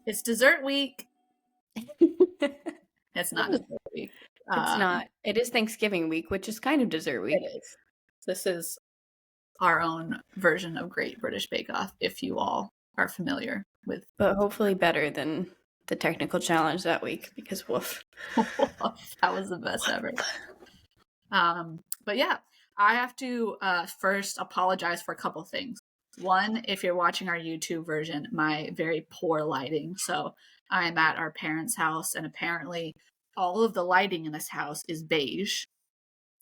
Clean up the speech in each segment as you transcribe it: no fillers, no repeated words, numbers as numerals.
It's dessert week. It's not dessert week. It's not. It is Thanksgiving week, which is kind of dessert week. It is. This is our own version of Great British Bake Off, if you all are familiar with. But hopefully better than the technical challenge that week, because woof. That was the best ever. But yeah, I have to first apologize for a couple things. One, if you're watching our YouTube version, my very poor lighting. So I'm at our parents' house, and apparently all of the lighting in this house is beige.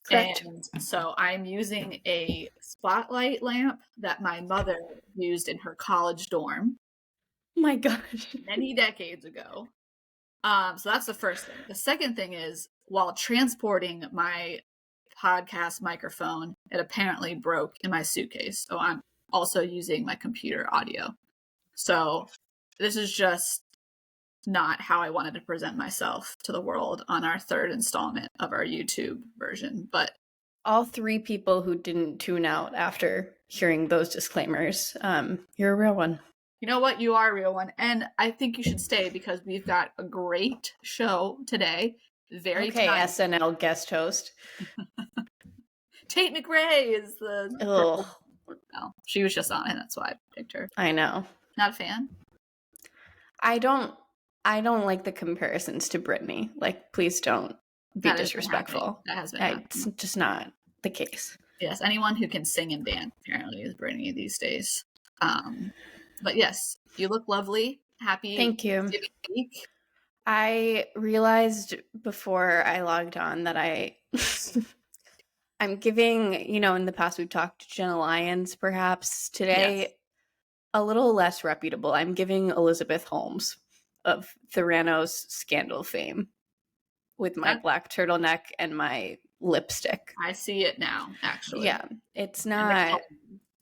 Correct. And so I'm using a spotlight lamp that my mother used in her college dorm. Oh my gosh. Many decades ago. So that's the first thing. The second thing is, while transporting my podcast microphone, it apparently broke in my suitcase. So I'm also using my computer audio. So this is just not how I wanted to present myself to the world on our third installment of our YouTube version. But all three people who didn't tune out after hearing those disclaimers, you're a real one. You know what? You are a real one. And I think you should stay because we've got a great show today. Very okay, timely. SNL guest host. Tate McRae is the... Ugh. No, she was just on it. That's why I picked her. I know. Not a fan? I don't like the comparisons to Britney. Like, please don't be disrespectful. That has been happening. It's just not the case. Yes, anyone who can sing and dance apparently is Britney these days. But yes, you look lovely. Happy Thank you. Thanksgiving week. I realized before I logged on that I'm giving, in the past we've talked to Jenna Lyons perhaps. Today, yes, a little less reputable. I'm giving Elizabeth Holmes of Theranos scandal fame with my black turtleneck and my lipstick. I see it now, actually. Yeah, it's not...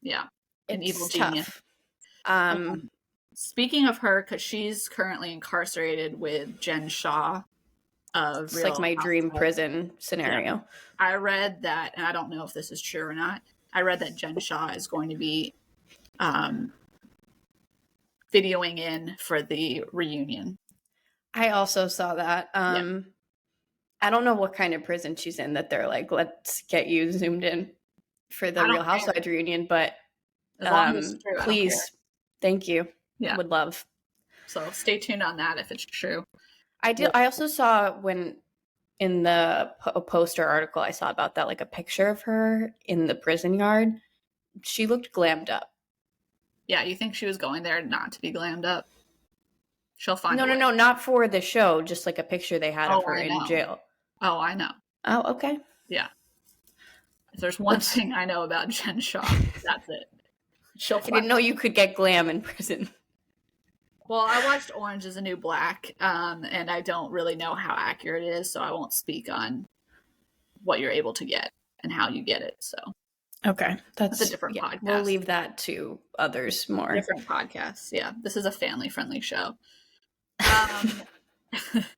Yeah, an evil tough. Genius. Speaking of her, because she's currently incarcerated with Jen Shaw of It's like my dream prison scenario. Yeah. I read that, and I don't know if this is true or not, I read that Jen Shaw is going to be videoing in for the reunion. I also saw that. I don't know what kind of prison she's in that they're like, let's get you zoomed in for the Real Housewives reunion, but as long as it's true, please, thank you. Yeah. Would love. So stay tuned on that if it's true. I did. I also saw when in the poster article I saw about that, like a picture of her in the prison yard. She looked glammed up. Yeah, you think she was going there not to be glammed up? She'll find No, not for the show. Just like a picture they had of her in jail. Oh, I know. Oh, okay. Yeah. If there's one thing I know about Jen Shaw, that's it. I didn't know you could get glam in prison. Well, I watched Orange is the New Black, and I don't really know how accurate it is, so I won't speak on what you're able to get and how you get it. So, okay, that's a different podcast. We'll leave that to others more. Different podcasts. Yeah, this is a family-friendly show.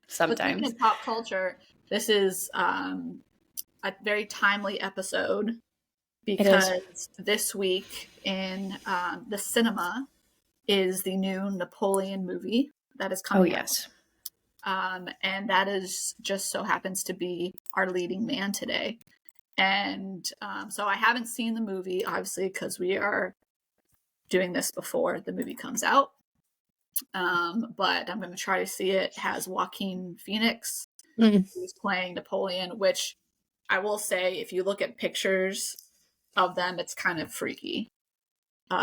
Sometimes in pop culture, this is a very timely episode because this week in the cinema is the new Napoleon movie that is coming out. And that is just so happens to be our leading man today. And so I haven't seen the movie, obviously, because we are doing this before the movie comes out. But I'm going to try to see it. It has Joaquin Phoenix, who's playing Napoleon, which I will say, if you look at pictures of them, it's kind of freaky.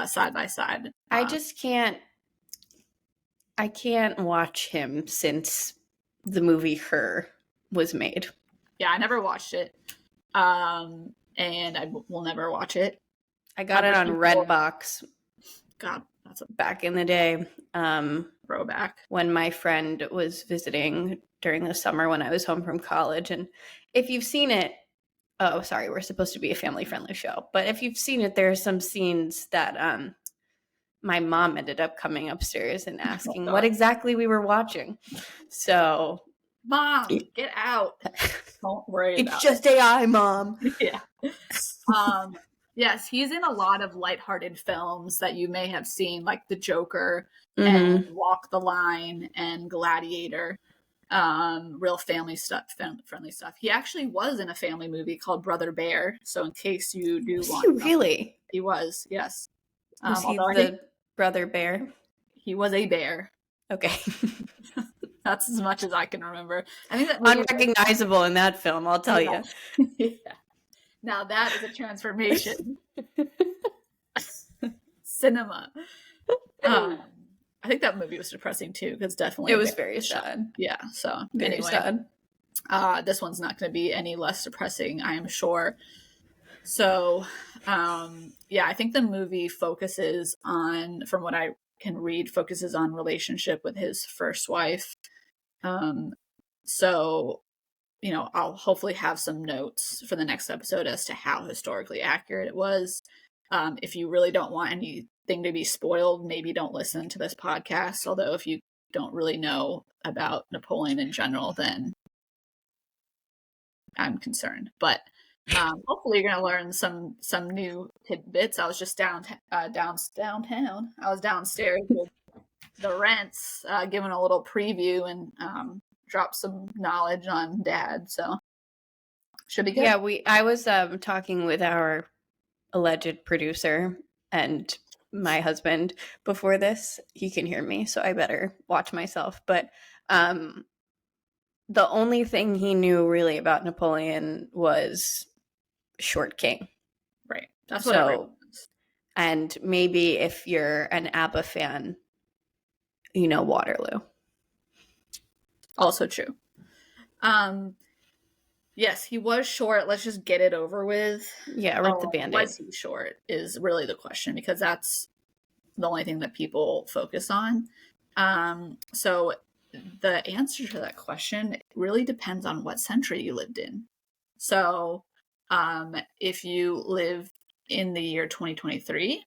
Side by side. I just can't watch him since the movie Her was made. Yeah, I never watched it. And I will never watch it. I got it on Redbox God, that's a back in the day. throwback. When my friend was visiting during the summer when I was home from college. And if you've seen it, oh, sorry, we're supposed to be a family-friendly show. But if you've seen it, there are some scenes that my mom ended up coming upstairs and asking what exactly we were watching. So, Mom, get out. Don't worry about it. It's just AI, Mom. Yeah. Yes, he's in a lot of lighthearted films that you may have seen, like The Joker and Walk the Line and Gladiator. Real family stuff, friendly stuff. He actually was in a family movie called Brother Bear. So in case you do Was want, he really? He was, yes. Was he the Brother Bear? He was a bear. Okay. That's as much as I can remember. I think that unrecognizable in that film, I'll tell you. Yeah. Now that is a transformation. Cinema. I think that movie was depressing too, because definitely it was very sad. Yeah. So very sad. This one's not going to be any less depressing, I am sure. So, I think the movie focuses on, from what I can read, focuses on relationship with his first wife. So, I'll hopefully have some notes for the next episode as to how historically accurate it was. If you really don't want anything to be spoiled, maybe don't listen to this podcast. Although if you don't really know about Napoleon in general, then I'm concerned. But hopefully you're going to learn some new tidbits. I was just downtown. I was downstairs with the Rents, giving a little preview and drop some knowledge on Dad. So should be good. Yeah, I was talking with our alleged producer and my husband before this. He can hear me, so I better watch myself. But the only thing he knew really about Napoleon was Short King. Right. That's what I read. And maybe if you're an ABBA fan, you know Waterloo. Also true. Yes, he was short. Let's just get it over with. Yeah, rip the Band-Aid. Was he short is really the question, because that's the only thing that people focus on. So the answer to that question really depends on what century you lived in. So if you live in the year 2023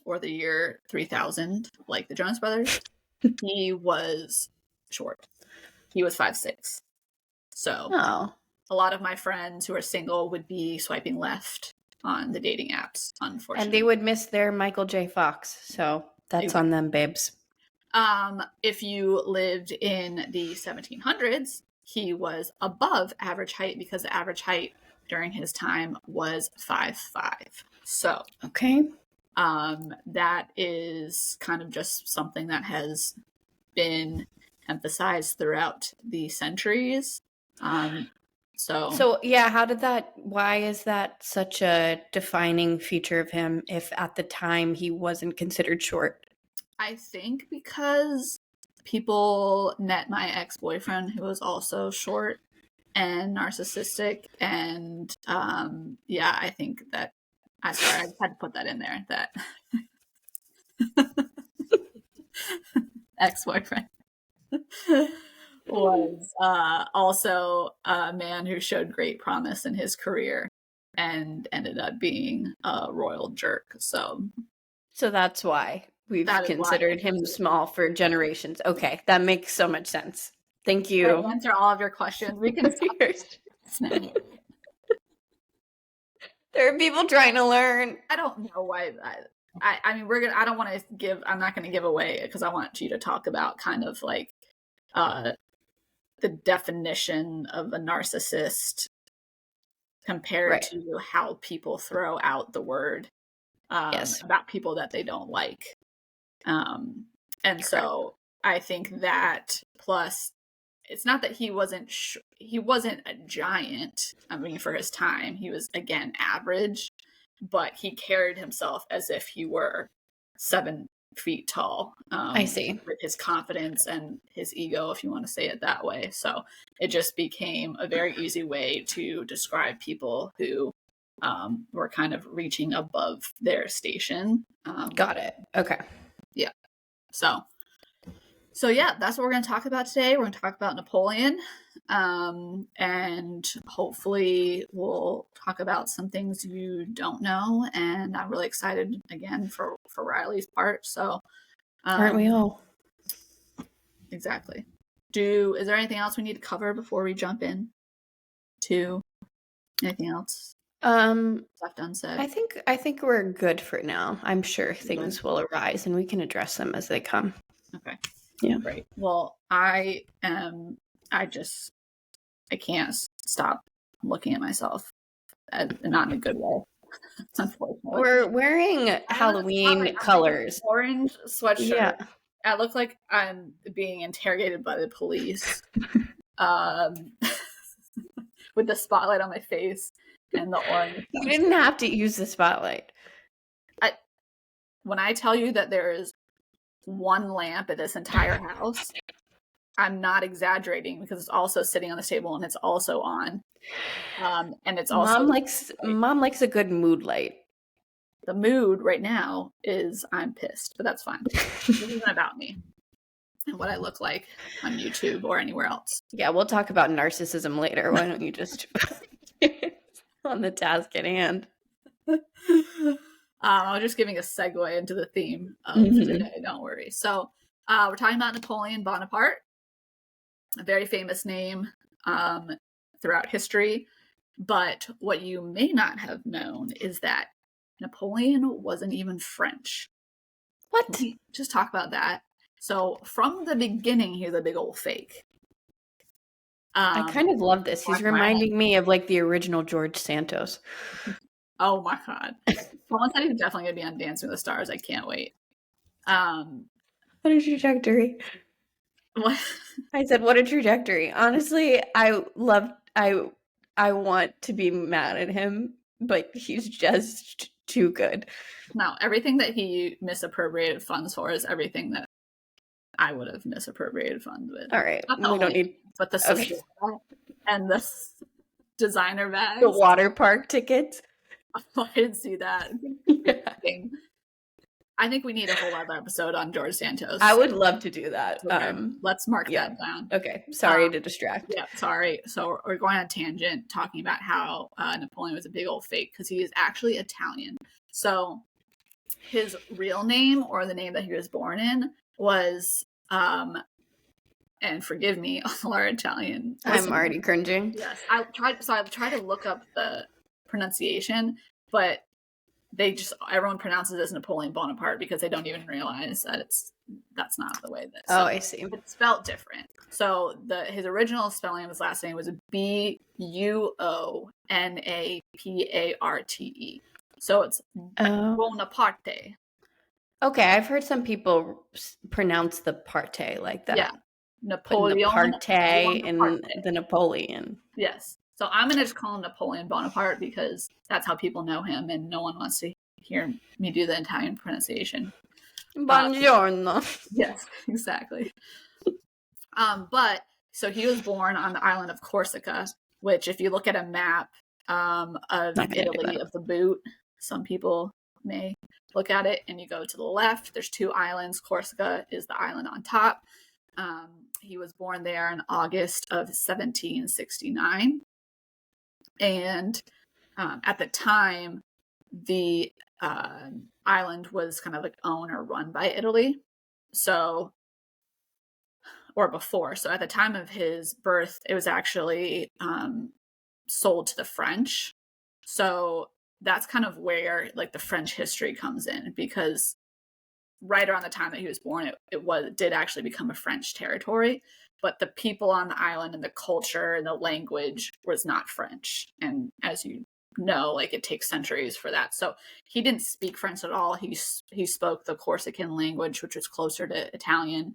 or the year 3000, like the Jonas Brothers, he was short. He was 5'6". So a lot of my friends who are single would be swiping left on the dating apps, unfortunately. And they would miss their Michael J. Fox. So that's on them, babes. If you lived in the 1700s, he was above average height, because the average height during his time was 5'5". So okay, that is kind of just something that has been emphasized throughout the centuries. So yeah, why is that such a defining feature of him if at the time he wasn't considered short? I think because people met my ex-boyfriend who was also short and narcissistic, and I think that I just had to put that in there, that ex-boyfriend was also a man who showed great promise in his career and ended up being a royal jerk. So that's why we've considered him small for generations. Okay, that makes so much sense. Thank you. To answer all of your questions, we can stop. There are people trying to learn. I don't know why. I mean, I'm not going to give away, because I want you to talk about kind of like the definition of a narcissist compared to how people throw out the word about people that they don't like. So I think that, plus it's not that he wasn't a giant. I mean, for his time, he was, again, average, but he carried himself as if he were 7 feet tall. I see. With his confidence and his ego, if you want to say it that way. So it just became a very easy way to describe people who were kind of reaching above their station. Got it. Okay. Yeah. So yeah, that's what we're going to talk about today. We're going to talk about Napoleon, and hopefully we'll talk about some things you don't know. And I'm really excited again for Riley's part. So, aren't we all? Exactly. Is there anything else we need to cover before we jump in to anything else left unsaid? I think we're good for now. I'm sure things will arise and we can address them as they come. Okay. Yeah. Great. Well, I can't stop looking at myself, not in a good way. Unfortunately, we're wearing Halloween colors. Orange sweatshirt. Yeah. I look like I'm being interrogated by the police, with the spotlight on my face and the orange. You didn't have to use the spotlight. When I tell you that there is one lamp at this entire house, I'm not exaggerating, because it's also sitting on the table and it's also on. And it's also Mom likes a good mood light. The mood right now is I'm pissed, but that's fine. This isn't about me and what I look like on YouTube or anywhere else. Yeah, we'll talk about narcissism later. Why don't you just on the task at hand? I was just giving a segue into the theme of today. Don't worry. So we're talking about Napoleon Bonaparte, a very famous name throughout history. But what you may not have known is that Napoleon wasn't even French. What? Just talk about that. So from the beginning, he was a big old fake. I kind of love this. He's reminding me of like the original George Santos. Oh my God. Someone said he's definitely going to be on Dancing with the Stars. I can't wait. What a trajectory. What? I said, what a trajectory. Honestly, I want to be mad at him, but he's just too good. No, everything that he misappropriated funds for is everything that I would have misappropriated funds with. All right. We don't need... But the okay. And the designer bags. The water park tickets. I didn't see that. Yeah. I think we need a whole other episode on George Santos. I would love to do that. Okay. Let's mark that down. Okay. Sorry to distract. Yeah, sorry. So we're going on a tangent talking about how Napoleon was a big old fake, because he is actually Italian. So his real name, or the name that he was born in, was and forgive me, all our Italian. I'm already cringing. Yes, I've tried to look up the pronunciation, but everyone pronounces it as Napoleon Bonaparte, because they don't even realize that that's not the way that. So I see. It's spelled different. So his original spelling of his last name was Buonaparte. So it's Bonaparte. Okay, I've heard some people pronounce the parte like that. Yeah, Napoleon. The parte and the Napoleon. Yes. So I'm going to just call him Napoleon Bonaparte, because that's how people know him, and no one wants to hear me do the Italian pronunciation. Buongiorno. Yes, exactly. But so he was born on the island of Corsica, which, if you look at a map of Italy, of the boot, some people may look at it, and you go to the left, there's two islands. Corsica is the island on top. He was born there in August of 1769. And at the time, the island was kind of like owned or run by Italy. So, or before. So at the time of his birth, it was actually sold to the French. So that's kind of where like the French history comes in, because right around the time that he was born, it did actually become a French territory. But the people on the island and the culture and the language was not French. And as you know, like, it takes centuries for that. So he didn't speak French at all. He spoke the Corsican language, which was closer to Italian.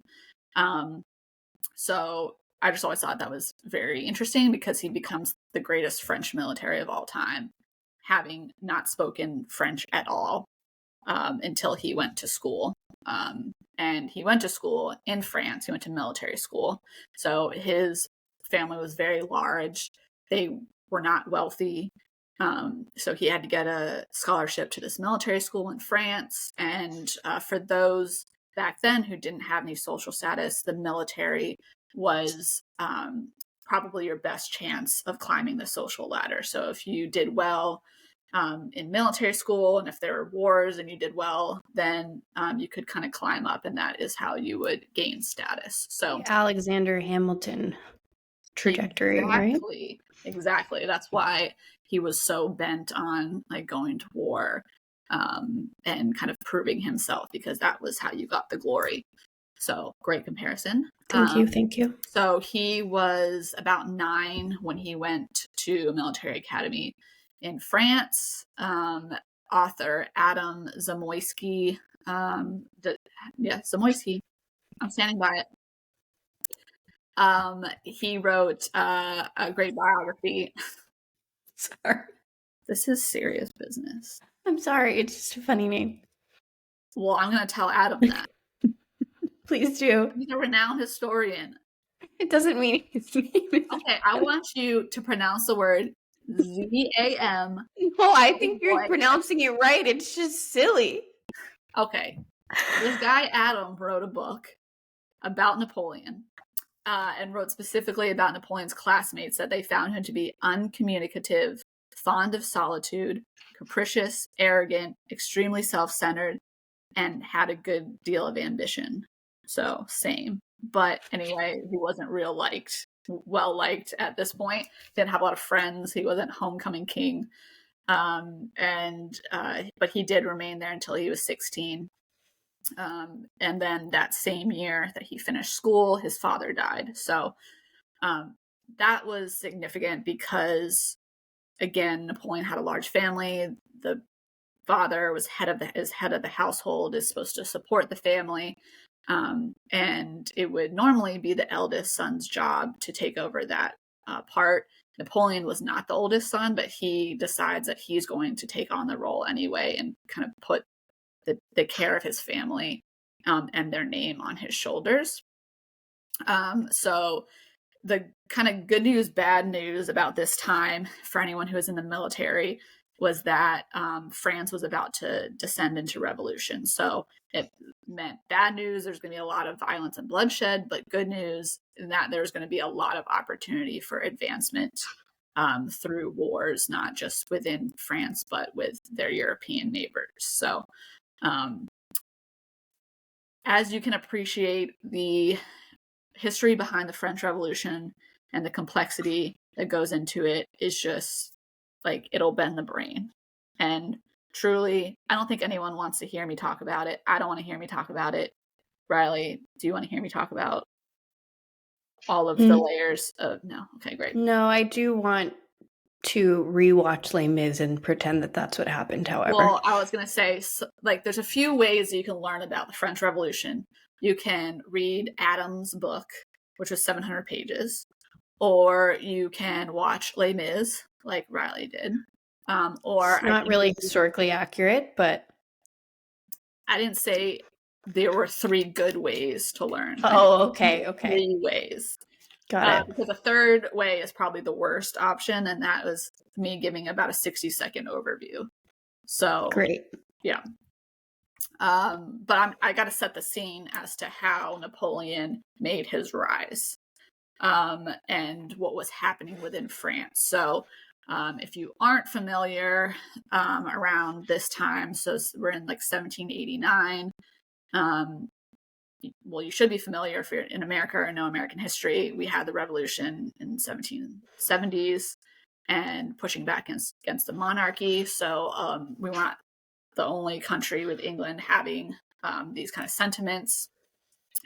So I just always thought that was very interesting, because he becomes the greatest French military of all time, having not spoken French at all until he went to school. And he went to school in France. He went to military school. So his family was very large. They were not wealthy. So he had to get a scholarship to this military school in France. And for those back then who didn't have any social status, the military was probably your best chance of climbing the social ladder. So if you did well in military school, and if there were wars and you did well, then you could kind of climb up, and that is how you would gain status. So the Alexander Hamilton trajectory, exactly, right? Exactly. That's why he was so bent on like going to war and kind of proving himself, because that was how you got the glory. So great comparison. Thank you. So he was about 9 when he went to a military academy in France. Author Adam Zamoyski, Zamoyski, I'm standing by it. He wrote a great biography. Sorry. This is serious business. I'm sorry, it's just a funny name. Well, I'm going to tell Adam that. Please do. He's a renowned historian. It doesn't mean his name is Okay, I want you to pronounce the word Z-A-M. No, I think you're pronouncing it right. It's just silly. Okay. This guy, Adam, wrote a book about Napoleon and wrote specifically about Napoleon's classmates, that they found him to be uncommunicative, fond of solitude, capricious, arrogant, extremely self-centered, and had a good deal of ambition. So, same. But anyway, he wasn't well liked at this point. Didn't have a lot of friends. He wasn't homecoming king. But he did remain there until he was 16. And then that same year that he finished school, his father died. So that was significant because, again, Napoleon had a large family. The father was head of the household, is supposed to support the family. And it would normally be the eldest son's job to take over that part. Napoleon was not the oldest son, but he decides that he's going to take on the role anyway and kind of put the care of his family and their name on his shoulders. So the kind of good news, bad news about this time for anyone who was in the military was that France was about to descend into revolution. So it meant bad news. There's going to be a lot of violence and bloodshed, but good news in that there's going to be a lot of opportunity for advancement through wars, not just within France, but with their European neighbors. So as you can appreciate, the history behind the French Revolution and the complexity that goes into it is just like, it'll bend the brain. And truly, I don't think anyone wants to hear me talk about it. I don't want to hear me talk about it. Riley, do you want to hear me talk about all of the layers of... No? Okay, great. No, I do want to rewatch Les Mis and pretend that that's what happened, however. Well, I was going to say, there's a few ways you can learn about the French Revolution. You can read Adam's book, which was 700 pages, or you can watch Les Mis, like Riley did. Or it's not really historically accurate, but I didn't say there were 3 good ways to learn. Oh, okay. 3 ways. Got it. Because the third way is probably the worst option, and that was me giving about a 60-second overview. So great. Yeah. But I got to set the scene as to how Napoleon made his rise and what was happening within France. So if you aren't familiar around this time, so we're in like 1789. Well, you should be familiar if you're in America or know American history. We had the revolution in 1770s and pushing back against the monarchy. So we were not the only country with England having these kind of sentiments.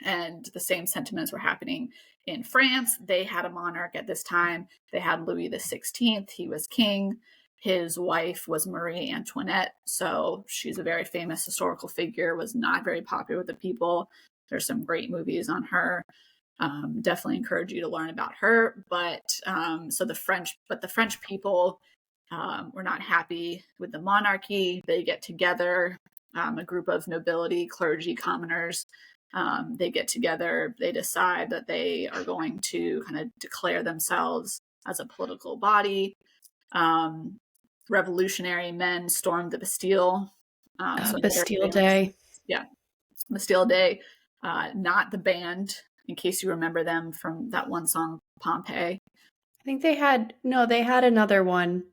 And the same sentiments were happening in France. They had a monarch at this time. They had Louis XVI. He was king. His wife was Marie Antoinette. So she's a very famous historical figure, was not very popular with the people. There's some great movies on her. Definitely encourage you to learn about her. But the French people were not happy with the monarchy. They get together, a group of nobility, clergy, commoners. They get together. They decide that they are going to kind of declare themselves as a political body. revolutionary men stormed the Bastille. Bastille Day. Yeah, Bastille Day. Not the band, in case you remember them from that one song, Pompeii. I think they had another one.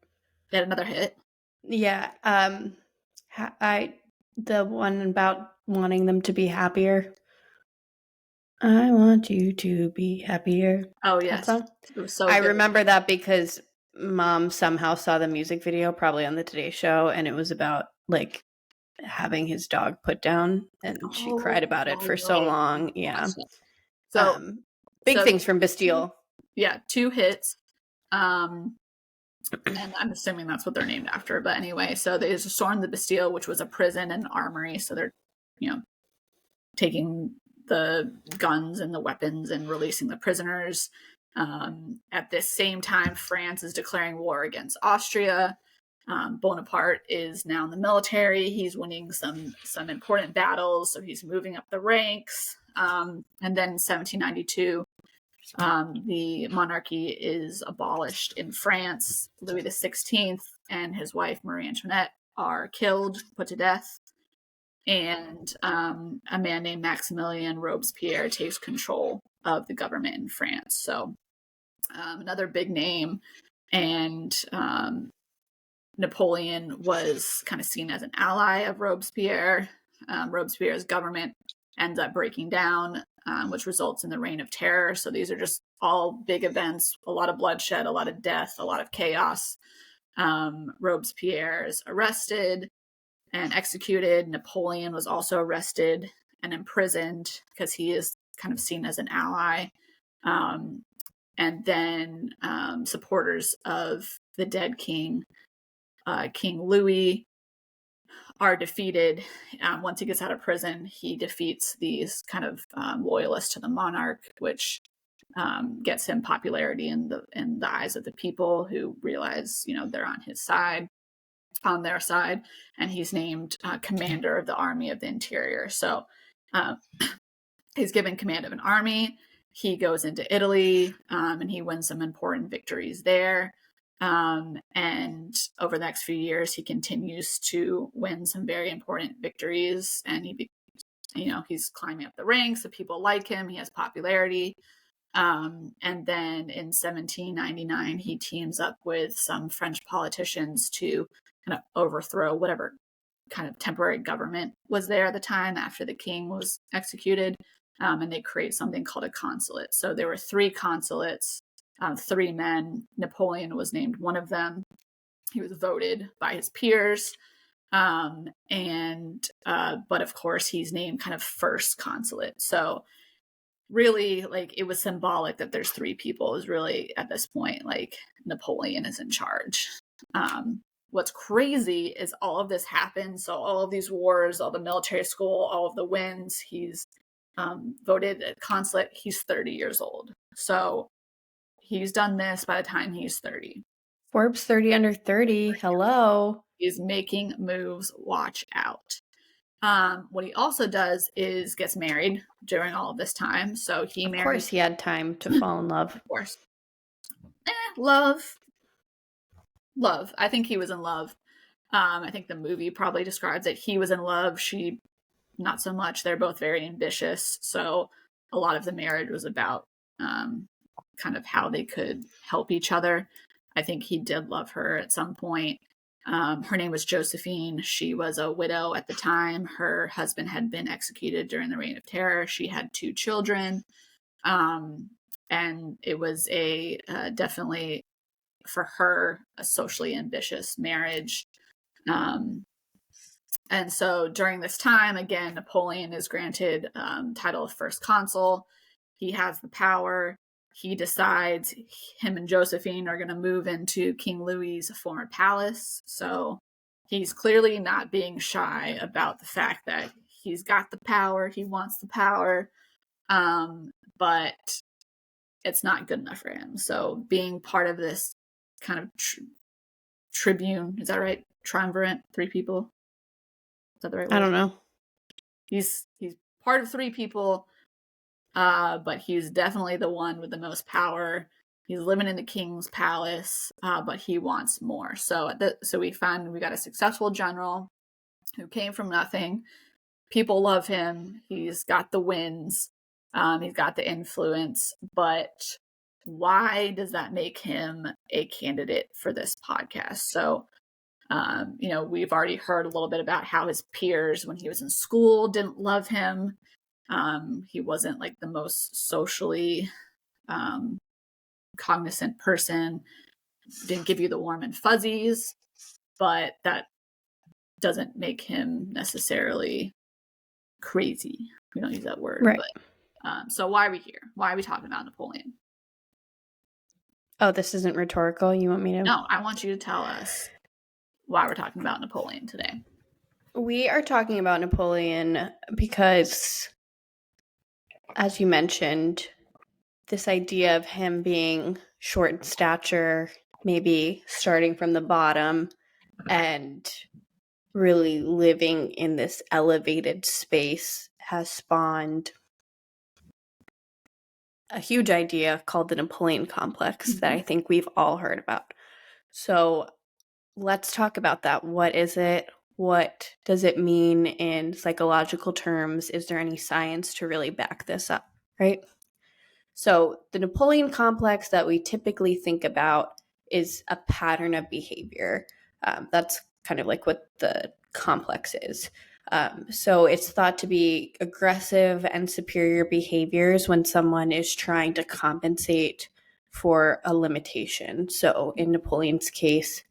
They had another hit. Yeah. The one about wanting them to be happier. I want you to be happier. Oh, yes. That song? It was so I good. remember that because Mom somehow saw the music video, probably on the Today Show, and it was about like having his dog put down, and she cried about it for so long. Yeah. So big things from Bastille. Yeah, 2 hits. And I'm assuming that's what they're named after. But anyway, so they stormed the Bastille, which was a prison and armory. So they're, taking the guns and the weapons and releasing the prisoners. At this same time, France is declaring war against Austria. Bonaparte is now in the military. He's winning some important battles, so he's moving up the ranks. And then in 1792, the monarchy is abolished in France. Louis XVI and his wife Marie Antoinette are killed, put to death. And a man named Maximilien Robespierre takes control of the government in France. So another big name. And Napoleon was kind of seen as an ally of Robespierre. Robespierre's government ends up breaking down, which results in the Reign of Terror. So these are just all big events, a lot of bloodshed, a lot of death, a lot of chaos. Robespierre is arrested and executed. Napoleon was also arrested and imprisoned because he is kind of seen as an ally. And then supporters of the dead king, King Louis, are defeated. Once he gets out of prison, he defeats these kind of loyalists to the monarch, which gets him popularity in the eyes of the people who realize, they're on his side, on their side, and he's named commander of the Army of the Interior. So he's given command of an army. He goes into Italy and he wins some important victories there. And over the next few years, he continues to win some very important victories, and he's climbing up the ranks. So people like him. He has popularity. And then in 1799, he teams up with some French politicians to kind of overthrow whatever kind of temporary government was there at the time after the king was executed. And they create something called a consulate. So there were 3 consulates, 3 men. Napoleon was named one of them. He was voted by his peers. But of course, he's named kind of first consulate. So really, like, it was symbolic that there's 3 people. Is really, at this point, like, Napoleon is in charge. What's crazy is all of this happened. So all of these wars, all the military school, all of the wins, he's voted a consulate. He's 30 years old. So he's done this by the time he's 30. Forbes 30 under 30. Hello. He's making moves. Watch out. What he also does is gets married during all of this time. So he married. Of course he had time to fall in love. Of course. Love. I think he was in love. I think the movie probably describes it. He was in love. She, not so much. They're both very ambitious. So a lot of the marriage was about kind of how they could help each other. I think he did love her at some point. Her name was Josephine. She was a widow at the time. Her husband had been executed during the Reign of Terror. She had 2 children. And it was definitely, for her, a socially ambitious marriage. And so during this time, again, Napoleon is granted title of first consul. He has the power. He decides him and Josephine are going to move into King Louis's former palace. So he's clearly not being shy about the fact that he's got the power. He wants the power. But it's not good enough for him. So being part of this kind of tribune, is that right? Triumvirate, 3 people. Is that the right word? I don't know. He's part of 3 people, but he's definitely the one with the most power. He's living in the king's palace, but he wants more. So we got a successful general who came from nothing. People love him. He's got the wins. He's got the influence. But why does that make him a candidate for this podcast? So, we've already heard a little bit about how his peers when he was in school didn't love him. He wasn't like the most socially cognizant person, didn't give you the warm and fuzzies, but that doesn't make him necessarily crazy. We don't use that word, right. But so why are we here? Why are we talking about Napoleon? Oh, this isn't rhetorical. You want me to? No, I want you to tell us why we're talking about Napoleon today. We are talking about Napoleon because, as you mentioned, this idea of him being short in stature, maybe starting from the bottom and really living in this elevated space has spawned a huge idea called the Napoleon complex that I think we've all heard about. So let's talk about that. What is it? What does it mean in psychological terms? Is there any science to really back this up, right? So the Napoleon complex that we typically think about is a pattern of behavior. That's kind of like what the complex is. So it's thought to be aggressive and superior behaviors when someone is trying to compensate for a limitation. So in Napoleon's case,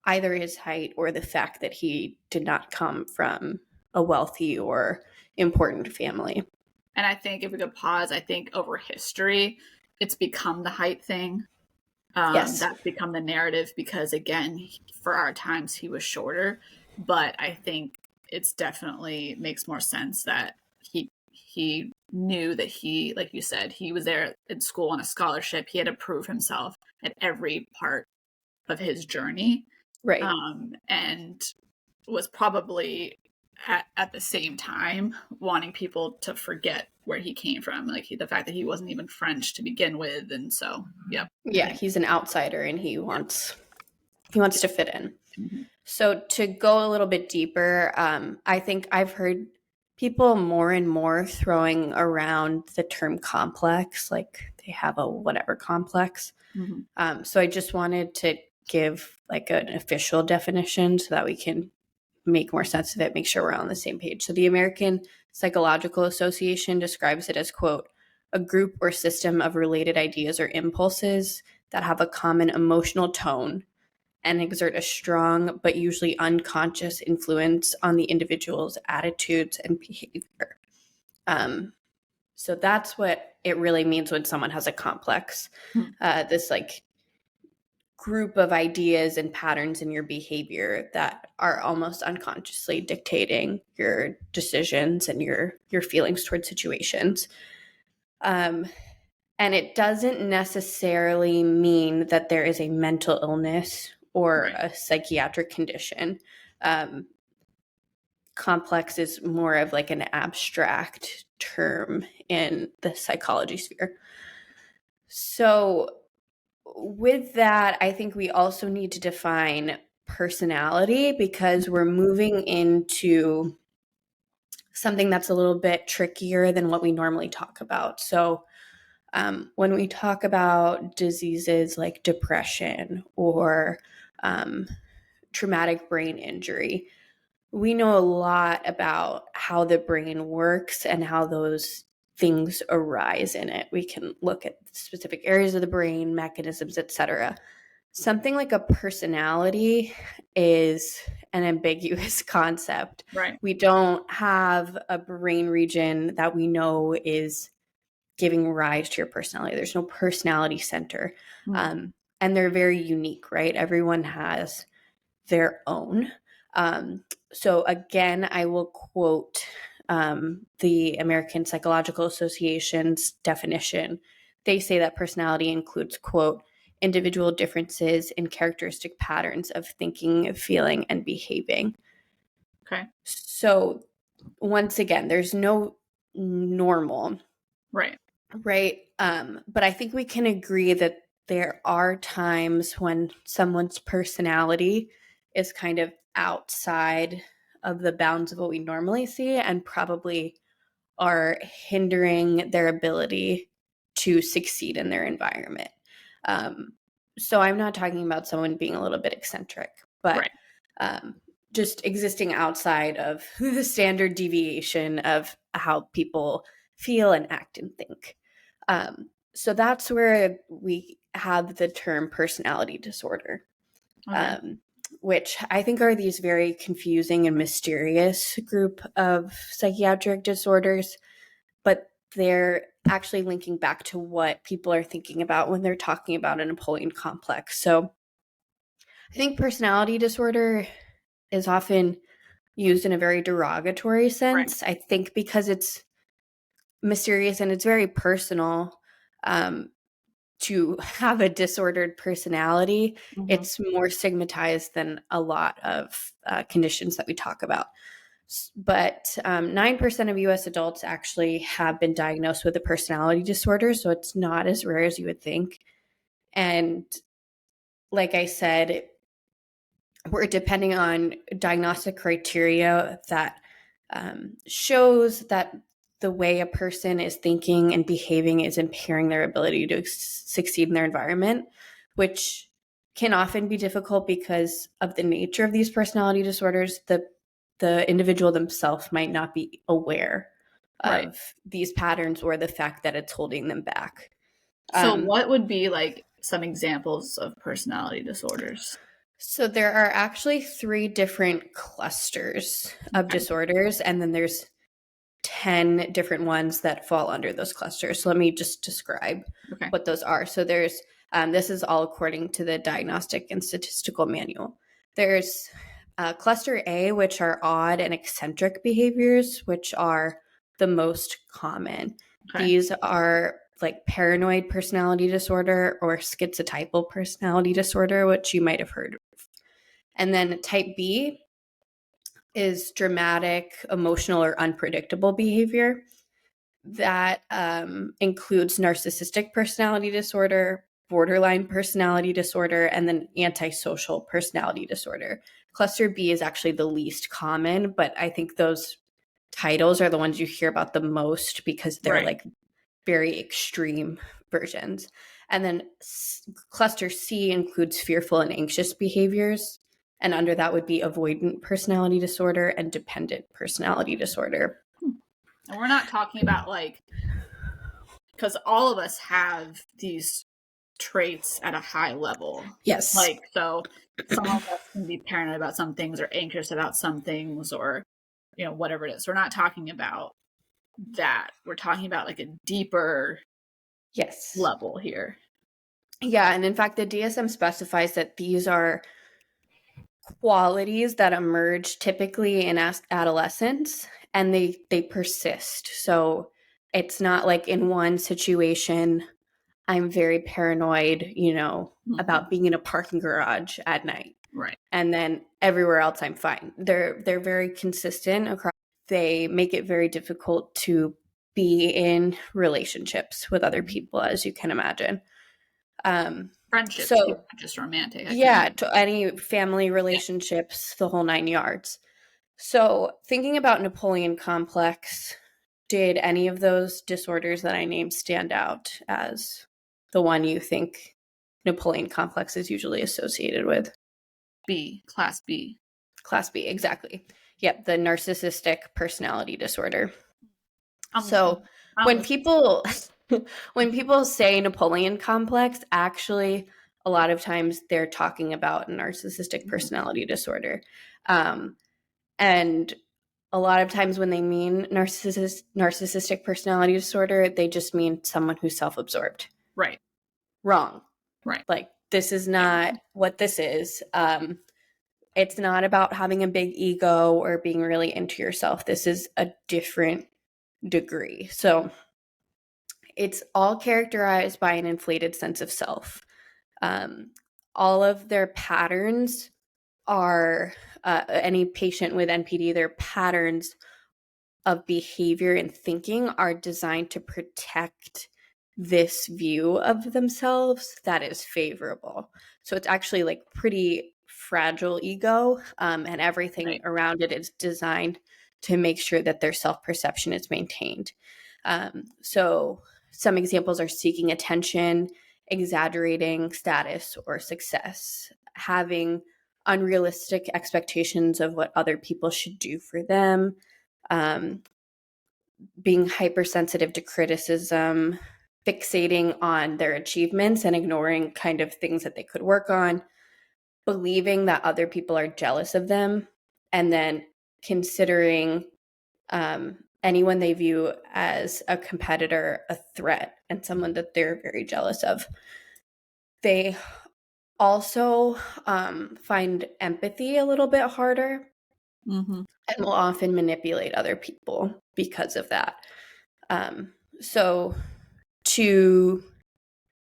either his height or the fact that he did not come from a wealthy or important family. And I think if we could pause, I think over history, it's become the height thing. Yes. That's become the narrative because, again, for our times, he was shorter. But I think it's definitely makes more sense that he knew that he, like you said, he was there in school on a scholarship. He had to prove himself at every part of his journey. Right. And was probably at the same time wanting people to forget where he came from, like the fact that he wasn't even French to begin with. And so, yeah, he's an outsider and he wants to fit in. Mm-hmm. So to go a little bit deeper, I think I've heard people more and more throwing around the term complex, like they have a whatever complex. Mm-hmm. So I just wanted to give like an official definition so that we can make more sense of it, make sure we're on the same page. So the American Psychological Association describes it as, quote, a group or system of related ideas or impulses that have a common emotional tone and exert a strong but usually unconscious influence on the individual's attitudes and behavior. So that's what it really means when someone has a complex. This like group of ideas and patterns in your behavior that are almost unconsciously dictating your decisions and your feelings towards situations. And it doesn't necessarily mean that there is a mental illness or a psychiatric condition. Complex is more of like an abstract term in the psychology sphere. So with that, I think we also need to define personality because we're moving into something that's a little bit trickier than what we normally talk about. So when we talk about diseases like depression or traumatic brain injury, we know a lot about how the brain works and how those things arise in it. We can look at specific areas of the brain, mechanisms, etc. Something like a personality is an ambiguous concept. Right. We don't have a brain region that we know is giving rise to your personality. There's no personality center. And they're very unique, right? Everyone has their own. So again, I will quote the American Psychological Association's definition. They say that personality includes, quote, individual differences in characteristic patterns of thinking, feeling, and behaving. Okay. So once again, there's no normal. Right. Right. But I think we can agree that there are times when someone's personality is kind of outside of the bounds of what we normally see and probably are hindering their ability to succeed in their environment. So I'm not talking about someone being a little bit eccentric, but just existing outside of the standard deviation of how people feel and act and think. So that's where we have the term personality disorder, which I think are these very confusing and mysterious group of psychiatric disorders, but they're actually linking back to what people are thinking about when they're talking about a Napoleon complex. So I think personality disorder is often used in a very derogatory sense. I think because it's mysterious and it's very personal, to have a disordered personality, it's more stigmatized than a lot of conditions that we talk about. But 9% of US adults actually have been diagnosed with a personality disorder, so it's not as rare as you would think. And like I said, we're depending on diagnostic criteria that shows that the way a person is thinking and behaving is impairing their ability to succeed in their environment, which can often be difficult because of the nature of these personality disorders. The individual themselves might not be aware of these patterns or the fact that it's holding them back. So what would be like some examples of personality disorders? So there are actually 3 different clusters of disorders, and then there's 10 different ones that fall under those clusters. So let me just describe what those are. So there's, this is all according to the Diagnostic and Statistical Manual. There's cluster A, which are odd and eccentric behaviors, which are the most common. These are like paranoid personality disorder or schizotypal personality disorder, which you might have heard of. And then type B is dramatic, emotional, or unpredictable behavior. That includes narcissistic personality disorder, borderline personality disorder, and then antisocial personality disorder. Cluster B is actually the least common, but I think those titles are the ones you hear about the most because they're like very extreme versions. And then cluster C includes fearful and anxious behaviors. And under that would be avoidant personality disorder and dependent personality disorder. And we're not talking about like, because all of us have these traits at a high level. Yes. Like, so some of us can be paranoid about some things or anxious about some things or, you know, whatever it is. We're not talking about that. We're talking about like a deeper level here. Yeah. And in fact, the DSM specifies that these are qualities that emerge typically in adolescence and they persist. So it's not like in one situation I'm very paranoid, you know, about being in a parking garage at night. And then everywhere else I'm fine. They're very consistent across. They make it very difficult to be in relationships with other people, as you can imagine. Friendships, not just romantic. To any family relationships, the whole 9 yards. So thinking about Napoleon complex, did any of those disorders that I named stand out as the one you think Napoleon complex is usually associated with? Class B. Class B, exactly. Yep, the narcissistic personality disorder. So when people say Napoleon complex, actually a lot of times they're talking about narcissistic personality disorder. And a lot of times when they mean narcissistic personality disorder, they just mean someone who's self-absorbed. Wrong. Like, this is not what this is. It's not about having a big ego or being really into yourself. This is a different degree. So it's all characterized by an inflated sense of self. All of their patterns are, any patient with NPD, their patterns of behavior and thinking are designed to protect this view of themselves that is favorable. So it's actually like pretty fragile ego, and everything around it is designed to make sure that their self-perception is maintained. So some examples are seeking attention, exaggerating status or success, having unrealistic expectations of what other people should do for them, being hypersensitive to criticism, fixating on their achievements and ignoring kind of things that they could work on, believing that other people are jealous of them, and then considering anyone they view as a competitor a threat and someone that they're very jealous of. They also find empathy a little bit harder, and will often manipulate other people because of that. So to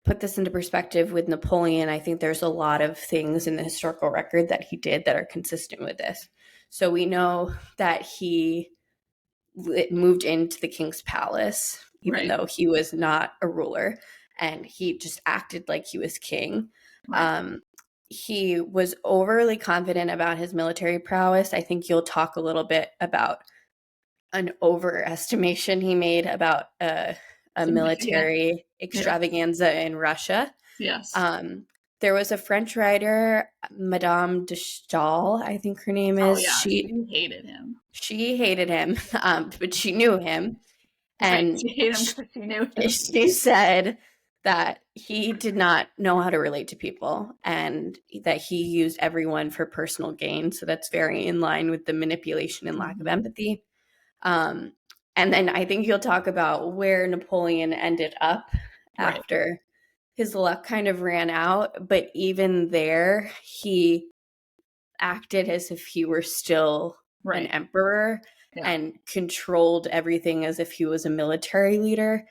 put this into perspective with Napoleon, I think there's a lot of things in the historical record that he did that are consistent with this. So we know that he moved into the king's palace, even though he was not a ruler, and he just acted like he was king. He was overly confident about his military prowess. I think you'll talk a little bit about an overestimation he made about a military extravaganza in Russia. Yes. There was a French writer, Madame de Stael, I think her name is. She hated him. She hated him, but she knew him. And she hated him because she knew him. She said that he did not know how to relate to people and that he used everyone for personal gain. So that's very in line with the manipulation and lack of empathy. And then I think you'll talk about where Napoleon ended up after his luck kind of ran out. But even there, he acted as if he were still an emperor and controlled everything as if he was a military leader.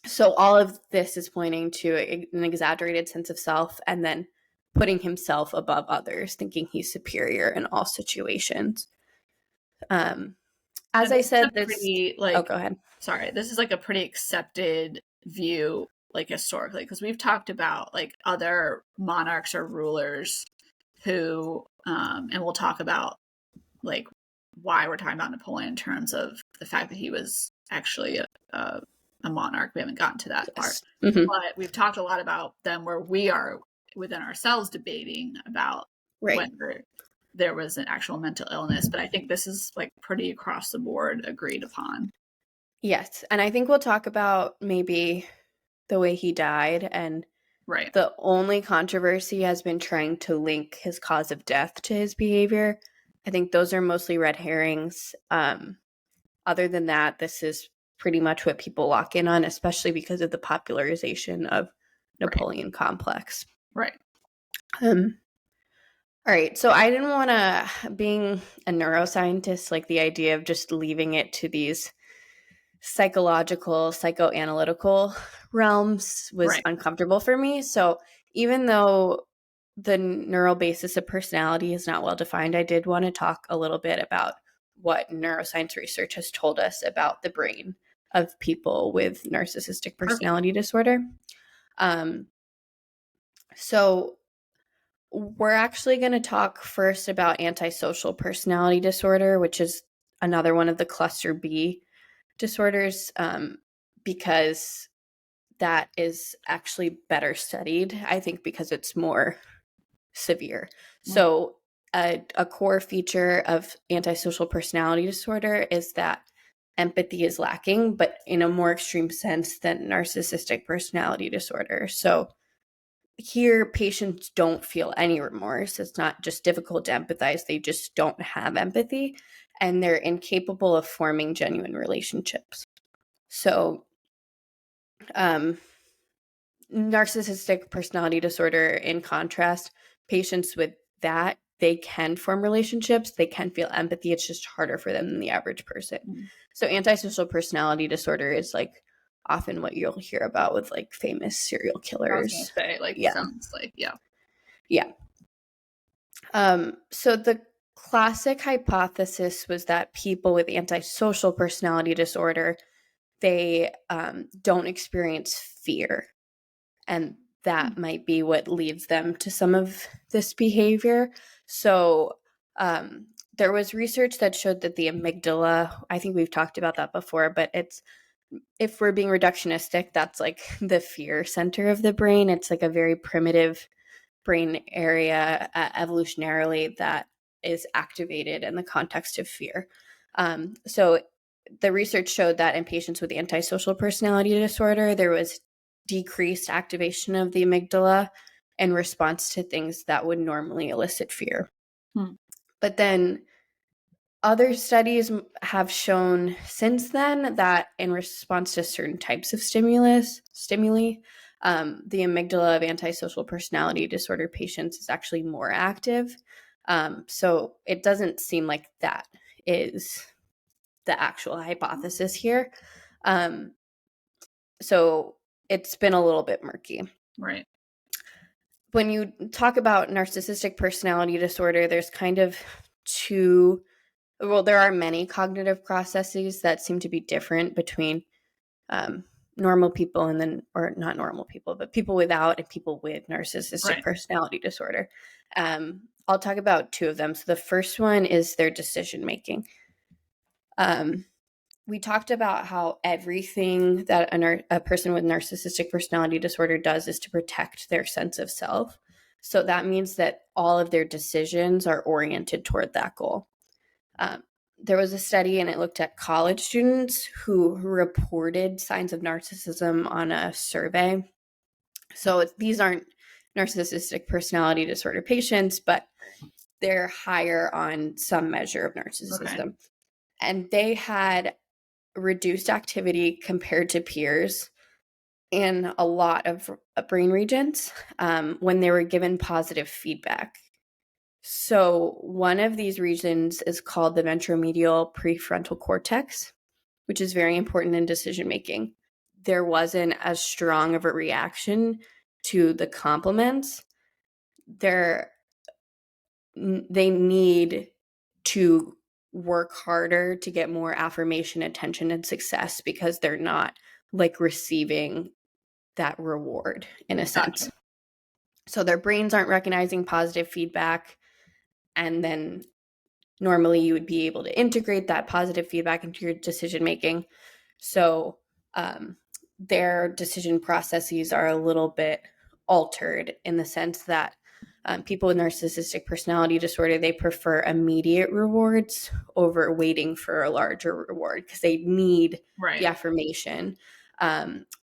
So all of this is pointing to an exaggerated sense of self and then putting himself above others, thinking he's superior in all situations. As I said, this pretty, go ahead. Sorry, this is like a pretty accepted view, like historically, because we've talked about like other monarchs or rulers who, and we'll talk about like why we're talking about Napoleon in terms of the fact that he was actually a monarch. We haven't gotten to that part, but we've talked a lot about them where we are within ourselves debating about whether there was an actual mental illness, but I think this is like pretty across the board agreed upon. Yes, and I think we'll talk about maybe the way he died, and the only controversy has been trying to link his cause of death to his behavior. I think those are mostly red herrings. Other than that, this is pretty much what people lock in on, especially because of the popularization of Napoleon complex. All right, so I didn't want to, being a neuroscientist, like the idea of just leaving it to these psychological, psychoanalytical realms was uncomfortable for me. So even though the neural basis of personality is not well defined, I did want to talk a little bit about what neuroscience research has told us about the brain of people with narcissistic personality disorder. So we're actually going to talk first about antisocial personality disorder, which is another one of the cluster B disorders, because that is actually better studied, I think, because it's more severe. So a core feature of antisocial personality disorder is that empathy is lacking, but in a more extreme sense than narcissistic personality disorder. So here, patients don't feel any remorse. It's not just difficult to empathize. They just don't have empathy, and they're incapable of forming genuine relationships. So, narcissistic personality disorder, in contrast, patients with that, they can form relationships. They can feel empathy. It's just harder for them than the average person. So antisocial personality disorder is like often what you'll hear about with like famous serial killers. Sounds like, so the classic hypothesis was that people with antisocial personality disorder they don't experience fear. And that might be what leads them to some of this behavior. So there was research that showed that the amygdala, I think we've talked about that before, but it's, if we're being reductionistic, that's like the fear center of the brain. It's like a very primitive brain area evolutionarily that is activated in the context of fear. So the research showed that in patients with antisocial personality disorder, there was decreased activation of the amygdala in response to things that would normally elicit fear. But then other studies have shown since then that in response to certain types of stimuli, the amygdala of antisocial personality disorder patients is actually more active. So it doesn't seem like that is the actual hypothesis here. So it's been a little bit murky. Right. When you talk about narcissistic personality disorder, there's kind of there are many cognitive processes that seem to be different between normal people and then, or not normal people, but people without and people with narcissistic personality disorder. I'll talk about two of them. So the first one is their decision making. We talked about how everything that a person with narcissistic personality disorder does is to protect their sense of self. So that means that all of their decisions are oriented toward that goal. There was a study and it looked at college students who reported signs of narcissism on a survey. So these aren't narcissistic personality disorder patients, but they're higher on some measure of narcissism. Okay. And they had reduced activity compared to peers in a lot of brain regions when they were given positive feedback. So one of these regions is called the ventromedial prefrontal cortex, which is very important in decision making. There wasn't as strong of a reaction to the compliments. They need to work harder to get more affirmation, attention, and success because they're not like receiving that reward in a sense. Gotcha. So their brains aren't recognizing positive feedback. And then normally you would be able to integrate that positive feedback into your decision making. So their decision processes are a little bit altered in the sense that people with narcissistic personality disorder, they prefer immediate rewards over waiting for a larger reward because they need the affirmation.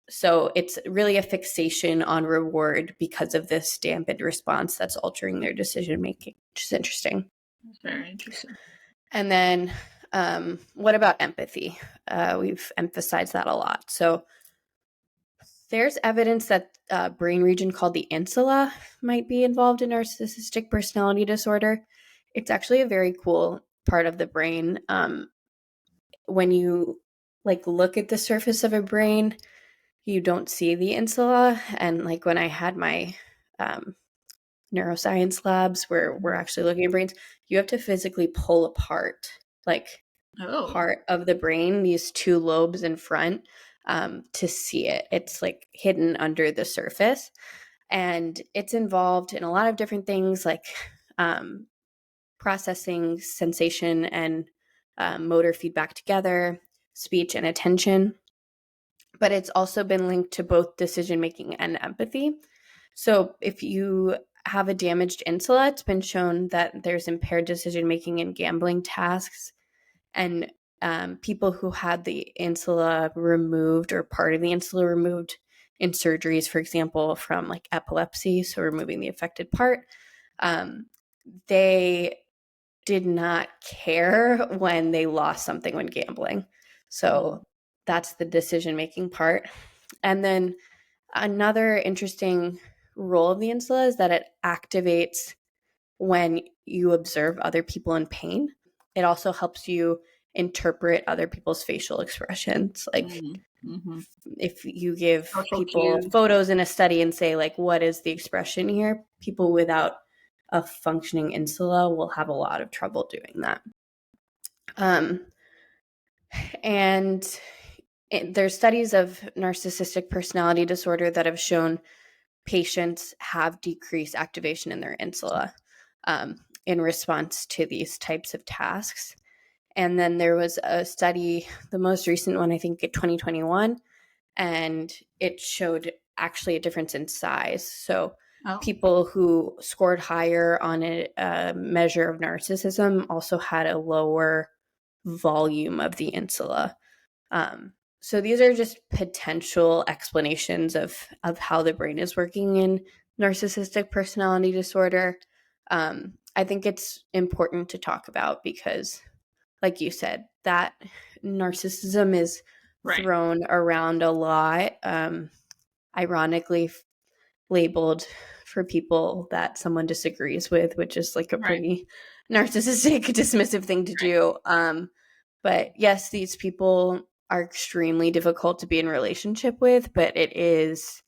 So it's really a fixation on reward because of this dampened response that's altering their decision making, which is interesting. That's very interesting. And then what about empathy? We've emphasized that a lot. So there's evidence that a brain region called the insula might be involved in narcissistic personality disorder. It's actually a very cool part of the brain. When you look at the surface of a brain, you don't see the insula. And when I had my neuroscience labs where we're actually looking at brains, you have to physically pull apart part of the brain, these two lobes in front, to see it. It's hidden under the surface, and it's involved in a lot of different things like processing sensation and motor feedback together, speech and attention. But it's also been linked to both decision making and empathy. So if you have a damaged insula, it's been shown that there's impaired decision making in gambling tasks. And people who had the insula removed or part of the insula removed in surgeries, for example, from epilepsy, so removing the affected part, they did not care when they lost something when gambling. So that's the decision-making part. And then another interesting role of the insula is that it activates when you observe other people in pain. It also helps you interpret other people's facial expressions. If you give people photos in a study and say, what is the expression here? People without a functioning insula will have a lot of trouble doing that. And there's studies of narcissistic personality disorder that have shown patients have decreased activation in their insula in response to these types of tasks. And then there was a study, the most recent one, I think in 2021, and it showed actually a difference in size. So people who scored higher on a measure of narcissism also had a lower volume of the insula. So these are just potential explanations of how the brain is working in narcissistic personality disorder. I think it's important to talk about because, like you said, that narcissism is thrown around a lot, ironically labeled for people that someone disagrees with, which is like a pretty narcissistic, dismissive thing to do. But yes, these people are extremely difficult to be in relationship with, but it is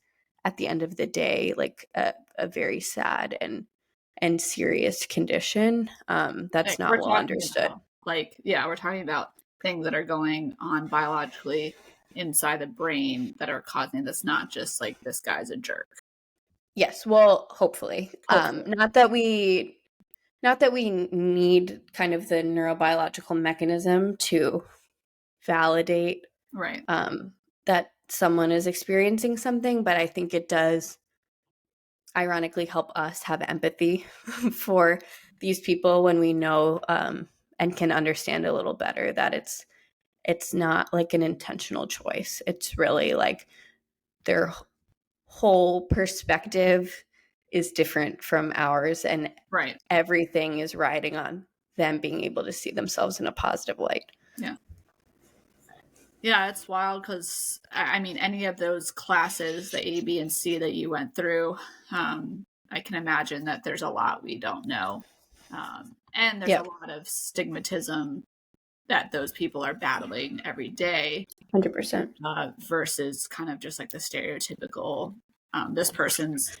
at the end of the day like a very sad and serious condition that's not well understood. We're talking about things that are going on biologically inside the brain that are causing this, not just like this guy's a jerk. Yes, well, hopefully. Not that we need kind of the neurobiological mechanism to validate that someone is experiencing something, but I think it does ironically help us have empathy for these people when we know and can understand a little better that it's not like an intentional choice. It's really like their whole perspective is different from ours, and everything is riding on them being able to see themselves in a positive light. Yeah, it's wild because, I mean, any of those classes, the A, B, and C that you went through, I can imagine that there's a lot we don't know. And there's a lot of stigmatism that those people are battling every day. 100%. Versus kind of just like the stereotypical, this person's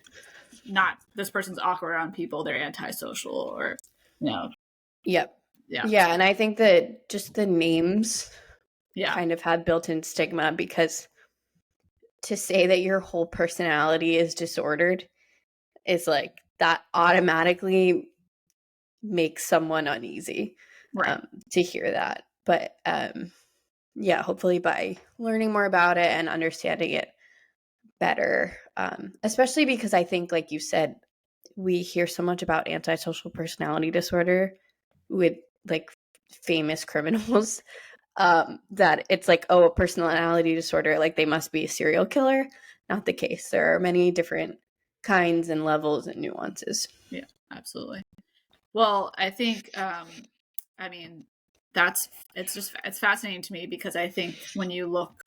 awkward around people, they're antisocial, or, you know. Yeah, and I think that just the names kind of have built-in stigma, because to say that your whole personality is disordered is like that automatically makes someone uneasy to hear that. But hopefully by learning more about it and understanding it better, especially because I think, like you said, we hear so much about antisocial personality disorder with like famous criminals that it's like, oh, a personality disorder, like they must be a serial killer. Not the case. There are many different kinds and levels and nuances. Yeah, absolutely. Well, I think, I mean, it's fascinating to me because I think when you look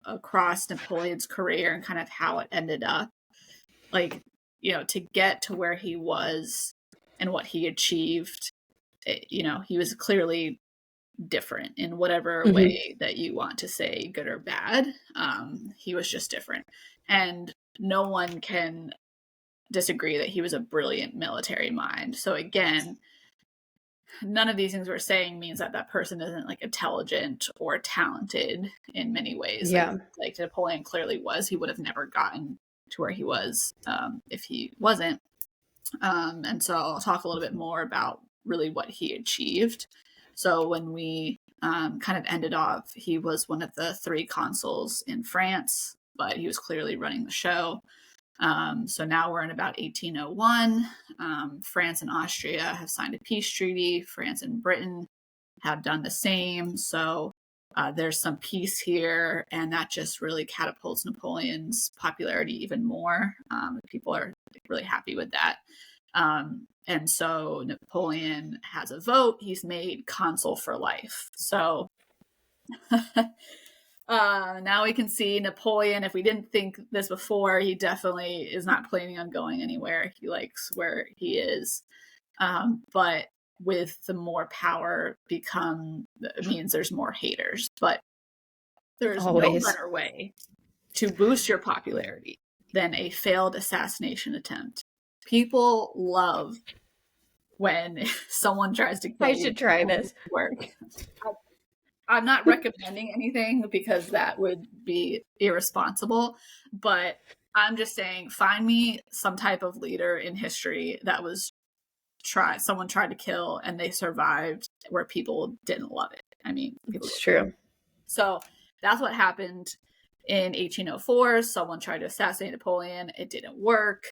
across Napoleon's career and kind of how it ended up, like, you know, to get to where he was and what he achieved, you know, he was clearly different in whatever way that you want to say, good or bad. He was just different. And no one can disagree that he was a brilliant military mind. So again, none of these things we're saying means that that person isn't like intelligent or talented in many ways. Like Napoleon clearly was. He would have never gotten to where he was if he wasn't. And so I'll talk a little bit more about really what he achieved. So when we kind of ended off, he was one of the 3 consuls in France, but he was clearly running the show. So now we're in about 1801. France and Austria have signed a peace treaty. France and Britain have done the same. So there's some peace here, and that just really catapults Napoleon's popularity even more. People are really happy with that. And so Napoleon has a vote. He's made consul for life. So now we can see Napoleon. If we didn't think this before, he definitely is not planning on going anywhere. He likes where he is. But with the more power means there's more haters. But there's no better way to boost your popularity than a failed assassination attempt. People love when someone tries to kill you. I should try this. Work. I'm not recommending anything because that would be irresponsible, but I'm just saying, find me some type of leader in history that was someone tried to kill and they survived, where people didn't love it. I mean, it's true. So that's what happened in 1804. Someone tried to assassinate Napoleon. It didn't work.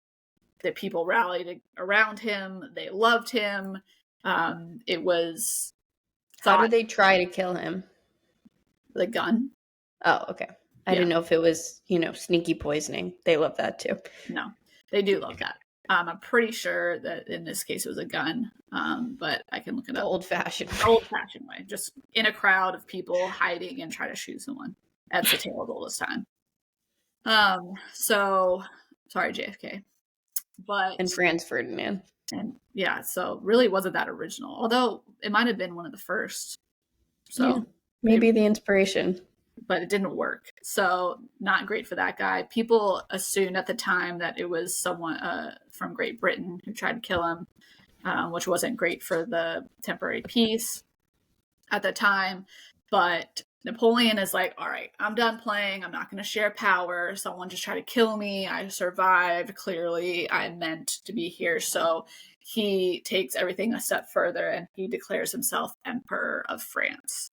The people rallied around him. They loved him. It was How did they try to kill him? The gun. Oh, okay. I didn't know if it was, sneaky poisoning. They love that too. No, they do love that. I'm pretty sure that in this case it was a gun, but I can look it up. Old-fashioned way. Just in a crowd of people hiding and try to shoot someone. That's the tale of oldest time. So, sorry, JFK. And Franz Ferdinand. And yeah, so really wasn't that original. Although it might have been one of the first. So yeah, maybe the inspiration. But it didn't work. So not great for that guy. People assumed at the time that it was someone from Great Britain who tried to kill him, which wasn't great for the temporary peace at the time. But Napoleon is like, all right, I'm done playing. I'm not going to share power. Someone just tried to kill me. I survived. Clearly, I meant to be here. So he takes everything a step further and he declares himself Emperor of France.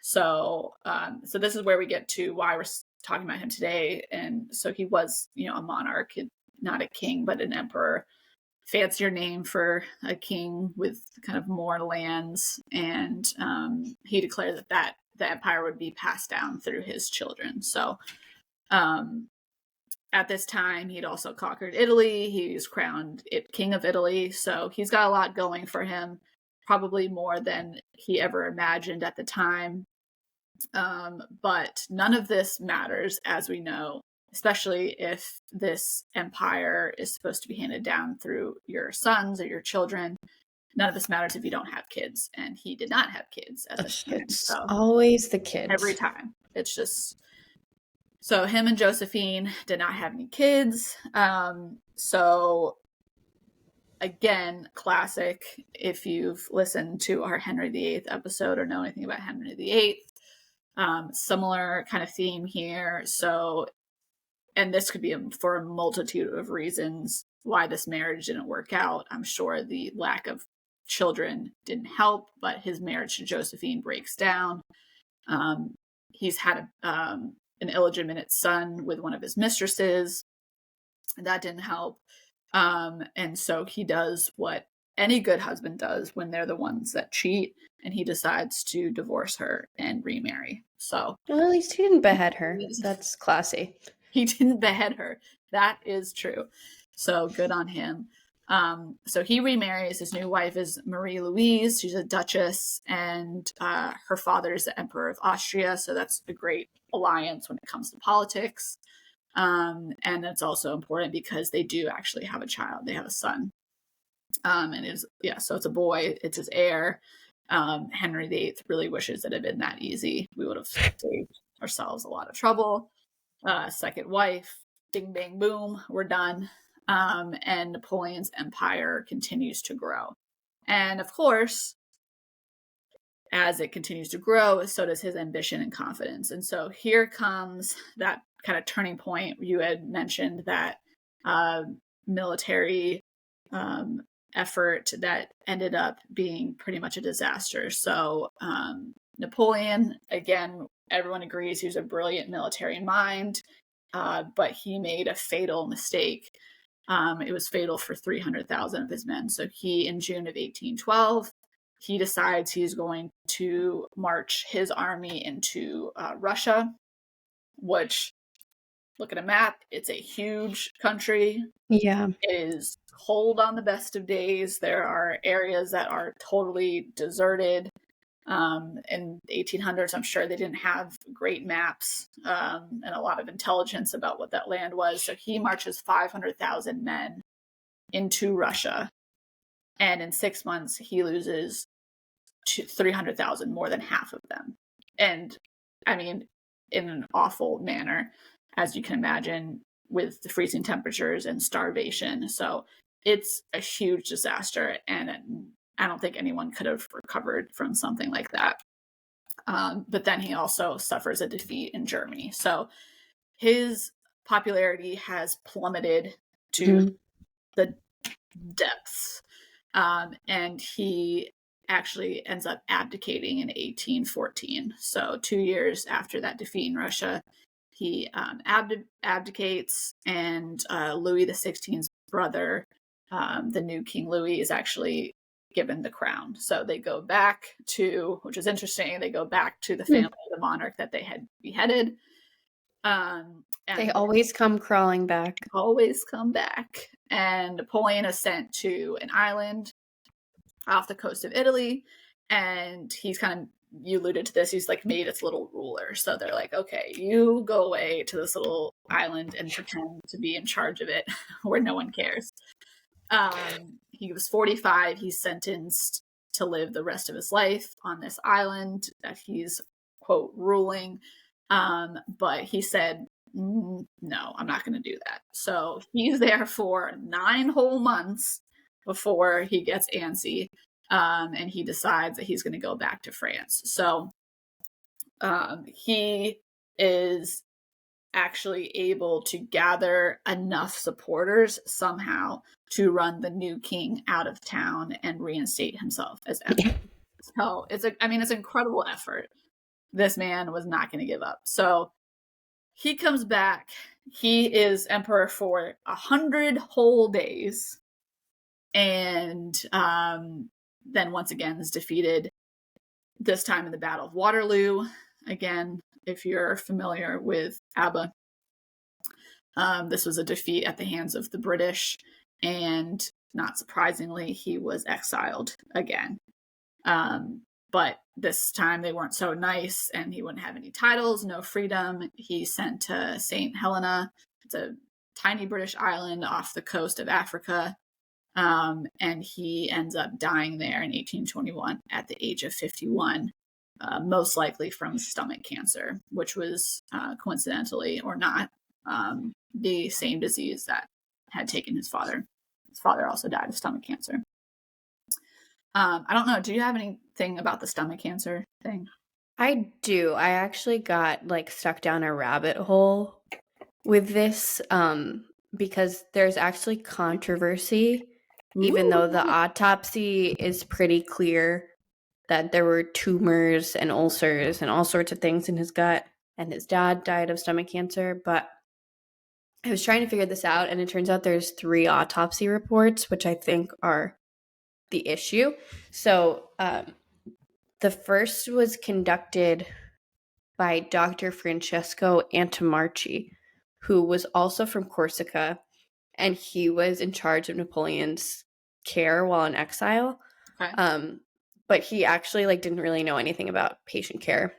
So this is where we get to why we're talking about him today. And so he was, a monarch, not a king, but an emperor. Fancier name for a king with kind of more lands. And he declared that the empire would be passed down through his children. So at this time, he'd also conquered Italy. He was crowned king of Italy. So he's got a lot going for him, probably more than he ever imagined at the time. But none of this matters, as we know, especially if this empire is supposed to be handed down through your sons or your children. None of this matters if you don't have kids. And he did not have kids at this time. So always the kids. Every time. It's just... So him and Josephine did not have any kids. So again, classic, if you've listened to our Henry VIII episode or know anything about Henry VIII, similar kind of theme here. So, and this could be for a multitude of reasons why this marriage didn't work out. I'm sure the lack of children didn't help, but his marriage to Josephine breaks down. He's had an illegitimate son with one of his mistresses. That didn't help. And so he does what any good husband does when they're the ones that cheat, and he decides to divorce her and remarry. So, well, at least he didn't behead her. That's classy. He didn't behead her. That is true. So good on him. So he remarries. His new wife is Marie Louise. She's a duchess, and her father is the Emperor of Austria. So that's a great alliance when it comes to politics. And it's also important because they do actually have a child. They have a son. And so it's a boy. It's his heir. Henry VIII really wishes it had been that easy. We would have saved ourselves a lot of trouble. Second wife, ding, bang, boom, we're done. And Napoleon's empire continues to grow. And of course, as it continues to grow, so does his ambition and confidence. And so here comes that kind of turning point. You had mentioned that military effort that ended up being pretty much a disaster. So Napoleon, again, everyone agrees he was a brilliant military mind, but he made a fatal mistake. It was fatal for 300,000 of his men. So in June of 1812, he decides he's going to march his army into Russia, which, look at a map, it's a huge country. Yeah. It is cold on the best of days. There are areas that are totally deserted. In the 1800s, I'm sure they didn't have great maps and a lot of intelligence about what that land was. So he marches 500,000 men into Russia. And in 6 months, he loses 300,000, more than half of them. And I mean, in an awful manner, as you can imagine, with the freezing temperatures and starvation. So it's a huge disaster. And I don't think anyone could have recovered from something like that. But then he also suffers a defeat in Germany. So his popularity has plummeted to the depths. And he actually ends up abdicating in 1814. So 2 years after that defeat in Russia, he abdicates, and Louis XVI's brother, the new King Louis, is actually given the crown. So they go back to, which is interesting, they go back to the family of the monarch that they had beheaded. And they always come crawling back. Always come back. And Napoleon is sent to an island off the coast of Italy, and he's kind of, you alluded to this, he's like made its little ruler. So they're like, okay, you go away to this little island and pretend to be in charge of it where no one cares. He was 45. He's sentenced to live the rest of his life on this island that he's, quote, ruling. But he said, no, I'm not going to do that. So he's there for 9 whole months before he gets antsy, and he decides that he's going to go back to France. So he is actually able to gather enough supporters somehow to run the new king out of town and reinstate himself as emperor. So it's an incredible effort. This man was not going to give up. So he comes back. He is emperor for 100 whole days. And then once again is defeated, this time in the Battle of Waterloo. Again, if you're familiar with ABBA, this was a defeat at the hands of the British, and not surprisingly, he was exiled again. But this time they weren't so nice, and he wouldn't have any titles, no freedom. He's sent to St. Helena. It's a tiny British island off the coast of Africa. And he ends up dying there in 1821 at the age of 51, most likely from stomach cancer, which was coincidentally or not the same disease that had taken his father. His father also died of stomach cancer. I don't know. Do you have anything about the stomach cancer thing? I do. I actually got stuck down a rabbit hole with this because there's actually controversy. Even though the autopsy is pretty clear that there were tumors and ulcers and all sorts of things in his gut, and his dad died of stomach cancer. But I was trying to figure this out, and it turns out there's 3 autopsy reports, which I think are the issue. So the first was conducted by Dr. Francesco Antomarchi, who was also from Corsica, and he was in charge of Napoleon's care while in exile. Okay. But he actually didn't really know anything about patient care.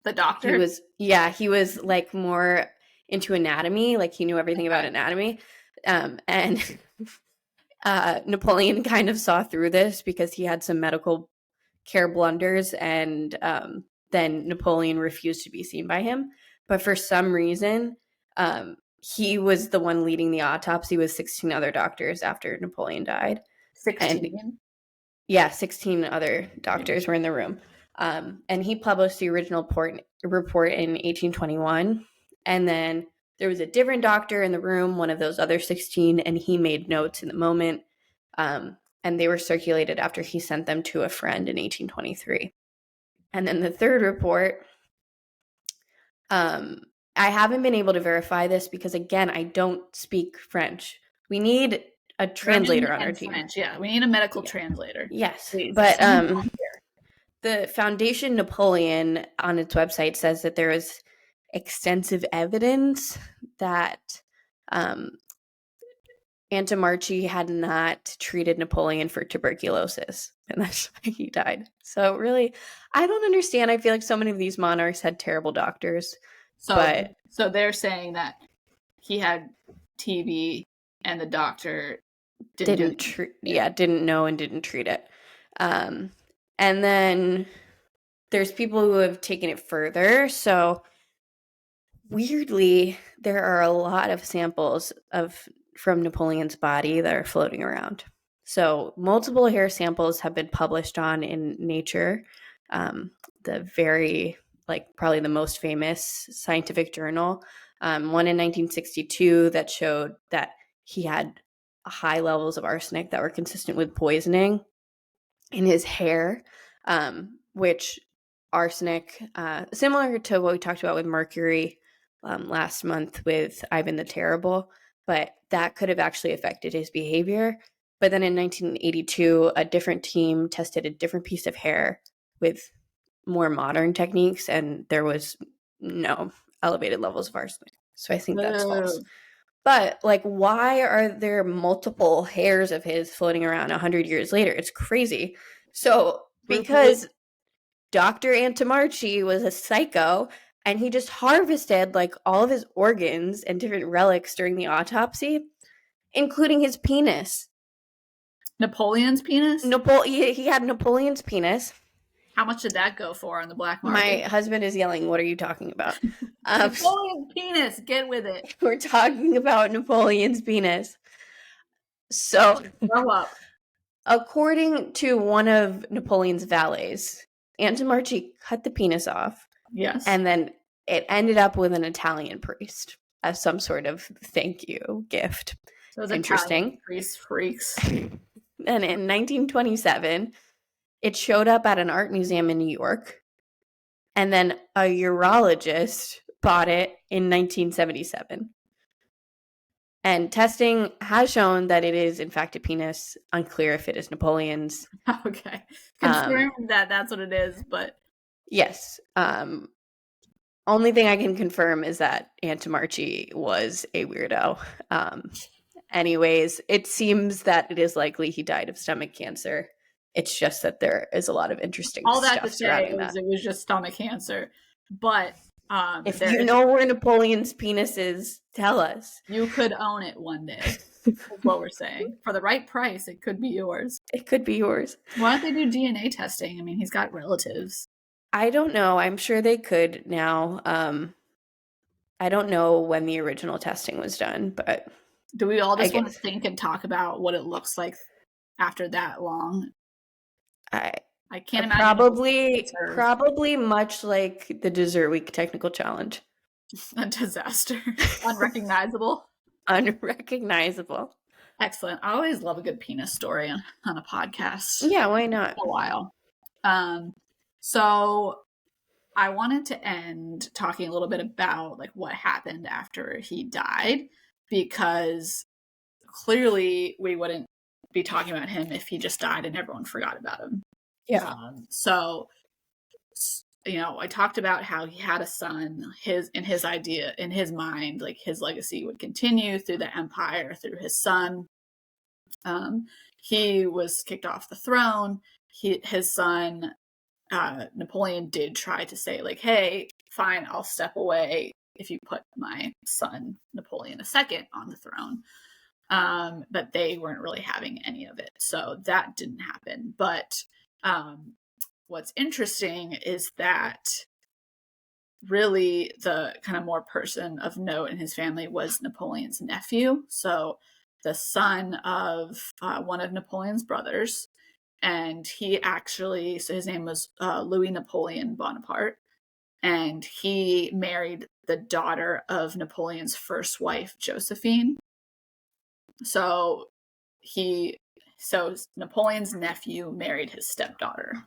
The doctor? He was more into anatomy. He knew everything about anatomy. And Napoleon kind of saw through this because he had some medical care blunders, and then Napoleon refused to be seen by him. But for some reason, he was the one leading the autopsy with 16 other doctors after Napoleon died. 16? Yeah, 16 other doctors were in the room. And he published the original report in 1821. And then there was a different doctor in the room, one of those other 16, and he made notes in the moment. And they were circulated after he sent them to a friend in 1823. And then the third report, I haven't been able to verify this because, again, I don't speak French. We need a translator on our team. French, yeah, we need a medical translator. Yes, please. But the Foundation Napoleon on its website says that there is extensive evidence that Antomarchi had not treated Napoleon for tuberculosis, and that's why he died. So really, I don't understand. I feel like so many of these monarchs had terrible doctors. So they're saying that he had TB and the doctor didn't know and didn't treat it. And then there's people who have taken it further. So weirdly, there are a lot of samples from Napoleon's body that are floating around. So multiple hair samples have been published on in Nature. the very, probably the most famous scientific journal. One in 1962 that showed that he had high levels of arsenic that were consistent with poisoning in his hair, which arsenic, similar to what we talked about with mercury last month with Ivan the Terrible, but that could have actually affected his behavior. But then in 1982, a different team tested a different piece of hair with more modern techniques, and there was no elevated levels of arsenic. So I think that's false. But why are there multiple hairs of his floating around 100 years later? It's crazy. So because Dr. Antomarchi was a psycho, and he just harvested all of his organs and different relics during the autopsy, including his penis. Napoleon's penis? He had Napoleon's penis. How much did that go for on the black market? My husband is yelling, "What are you talking about?" Napoleon's penis, get with it. We're talking about Napoleon's penis. So, grow up. According to one of Napoleon's valets, Antomarchi cut the penis off. Yes. And then it ended up with an Italian priest as some sort of thank you gift. So it was interesting. Italian priest freaks. And in 1927, it showed up at an art museum in New York. And then a urologist bought it in 1977. And testing has shown that it is, in fact, a penis. Unclear if it is Napoleon's. Okay. Confirm that that's what it is, but... Yes. Only thing I can confirm is that Antomarchi was a weirdo. Anyways, it seems that it is likely he died of stomach cancer. It's just that there is a lot of interesting all that stuff to say surrounding is that. it was just stomach cancer. But if you know where Napoleon's penis is, tell us. You could own it one day. Is what we're saying. For the right price, it could be yours. It could be yours. Why don't they do DNA testing? I mean, he's got relatives. I don't know. I'm sure they could now. I don't know when the original testing was done, but... Do we all just want to think and talk about what it looks like after that long? I can't imagine. Probably much like the Dessert Week Technical Challenge. A disaster. Unrecognizable. Unrecognizable. Excellent. I always love a good penis story on a podcast. Yeah, why not? For a while. So I wanted to end talking a little bit about what happened after he died, because clearly we wouldn't be talking about him if he just died and everyone forgot about him. Yeah. So, I talked about how he had a son. In his mind, his legacy would continue through the empire, through his son. He was kicked off the throne. His son, Napoleon, did try to say, hey, fine, I'll step away if you put my son, Napoleon II, on the throne. But they weren't really having any of it. So that didn't happen. But what's interesting is that really the kind of more person of note in his family was Napoleon's nephew. So the son of one of Napoleon's brothers. And he actually, so his name was Louis Napoleon Bonaparte. And he married the daughter of Napoleon's first wife, Josephine. So Napoleon's nephew married his stepdaughter.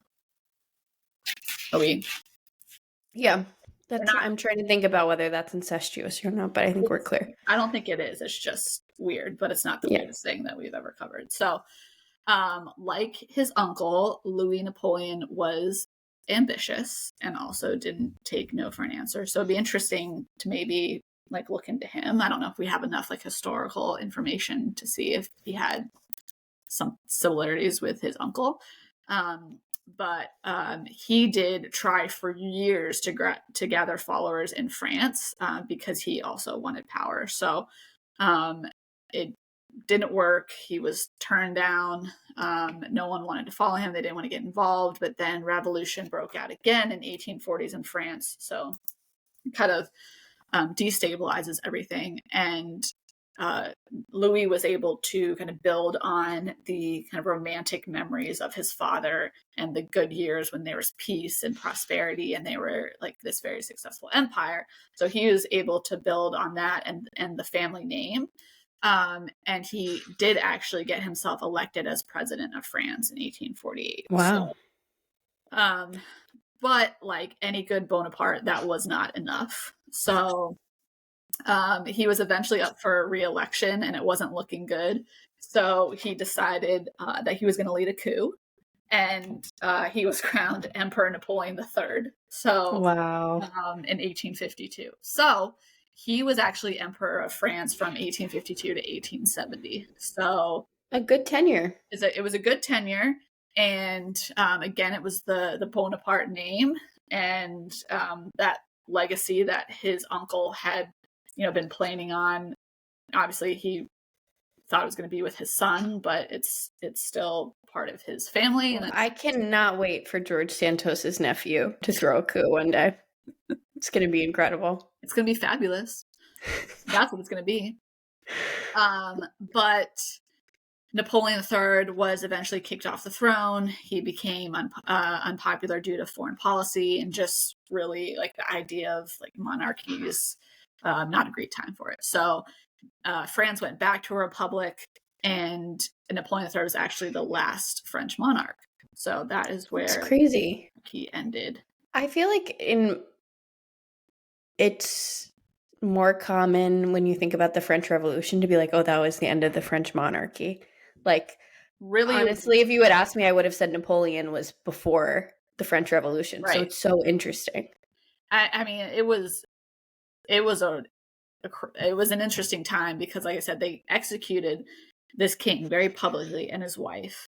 Yeah. I'm trying to think about whether that's incestuous or not, but I think we're clear. I don't think it is. It's just weird, but it's not the weirdest thing that we've ever covered. So, like his uncle, Louis Napoleon was ambitious and also didn't take no for an answer. So it'd be interesting to maybe look into him. I don't know if we have enough historical information to see if he had some similarities with his uncle. But he did try for years to gather followers in France because he also wanted power. So it didn't work. He was turned down. No one wanted to follow him. They didn't want to get involved. But then revolution broke out again in 1840s in France. So it kind of destabilizes everything. And Louis was able to kind of build on the kind of romantic memories of his father and the good years when there was peace and prosperity and they were like this very successful empire. So he was able to build on that and the family name. And he did actually get himself elected as president of France in 1848. Wow. So, but like any good Bonaparte, that was not enough. So he was eventually up for re-election and it wasn't looking good. So he decided that he was going to lead a coup, and he was crowned Emperor Napoleon III. So wow, in 1852. So he was actually Emperor of France from 1852 to 1870. So a good tenure. it was a good tenure. And again, it was the Bonaparte name and that legacy that his uncle had, been planning on. Obviously, he thought it was going to be with his son, but it's still part of his family. And I cannot wait for George Santos's nephew to throw a coup one day. It's going to be incredible. It's going to be fabulous. That's what it's going to be. But Napoleon III was eventually kicked off the throne. He became unpopular due to foreign policy and just really like the idea of like monarchies, not a great time for it. So France went back to a republic, and Napoleon III was actually the last French monarch. So that is where it's crazy. He ended. I feel like it's more common when you think about the French Revolution to be like, oh, that was the end of the French monarchy. Like, really, honestly, if you had asked me, I would have said Napoleon was before the French Revolution. Right. So it's so interesting. I mean, it was an interesting time because, like I said, they executed this king very publicly and his wife.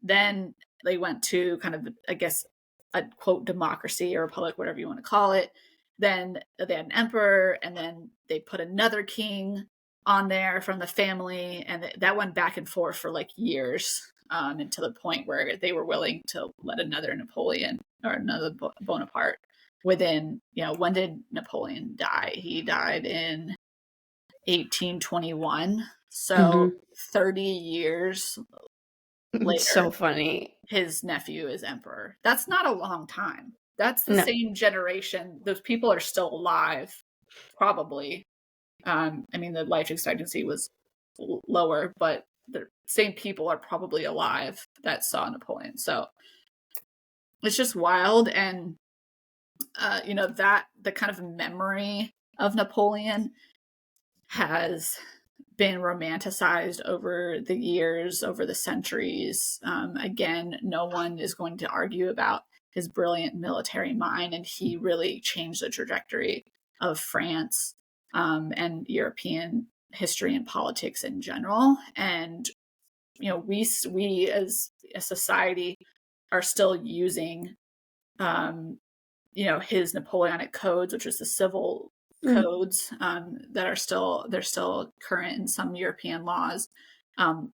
Then they went to kind of, I guess, a quote democracy or republic, whatever you want to call it. Then they had an emperor, and then they put another king on there from the family, and that went back and forth for like years, and to the point where they were willing to let another Napoleon or another Bonaparte within, when did Napoleon die? He died in 1821. So 30 years later. It's so funny. His nephew is emperor. That's not a long time. That's the same generation. Those people are still alive, probably. I mean, the life expectancy was lower, but the same people are probably alive that saw Napoleon. So it's just wild. And, that the kind of memory of Napoleon has been romanticized over the years, over the centuries. Again, no one is going to argue about his brilliant military mind, and he really changed the trajectory of France and European history and politics in general. And we as a society are still using his Napoleonic codes, which is the civil codes that are still current in some European laws.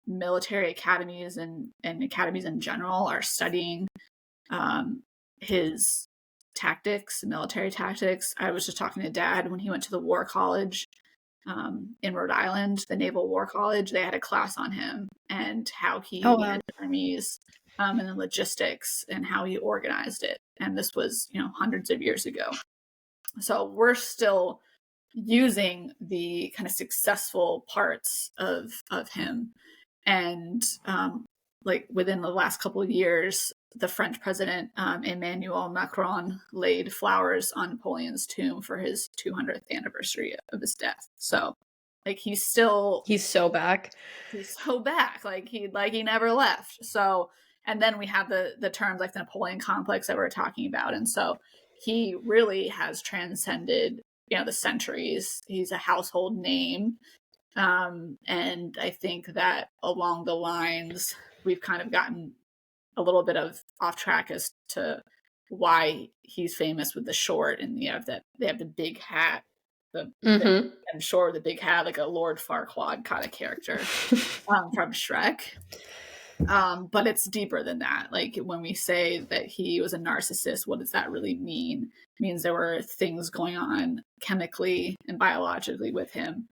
Military academies and academies in general are studying his tactics, military tactics. I was just talking to Dad when he went to the War College in Rhode Island, the Naval War College. They had a class on him and how he led armies and the logistics and how he organized it. And this was, hundreds of years ago. So we're still using the kind of successful parts of him. And like within the last couple of years, the French president, Emmanuel Macron, laid flowers on Napoleon's tomb for his 200th anniversary of his death. So like he's so back. He's so back. Like he never left. So, and then we have the terms like the Napoleon complex that we're talking about. And so he really has transcended, the centuries. He's a household name. And I think that along the lines, we've kind of gotten a little bit of off track as to why he's famous with the short, and they have the big hat, the short with the big hat, like a Lord Farquaad kind of character from Shrek. But it's deeper than that. Like when we say that he was a narcissist, what does that really mean? It means there were things going on chemically and biologically with him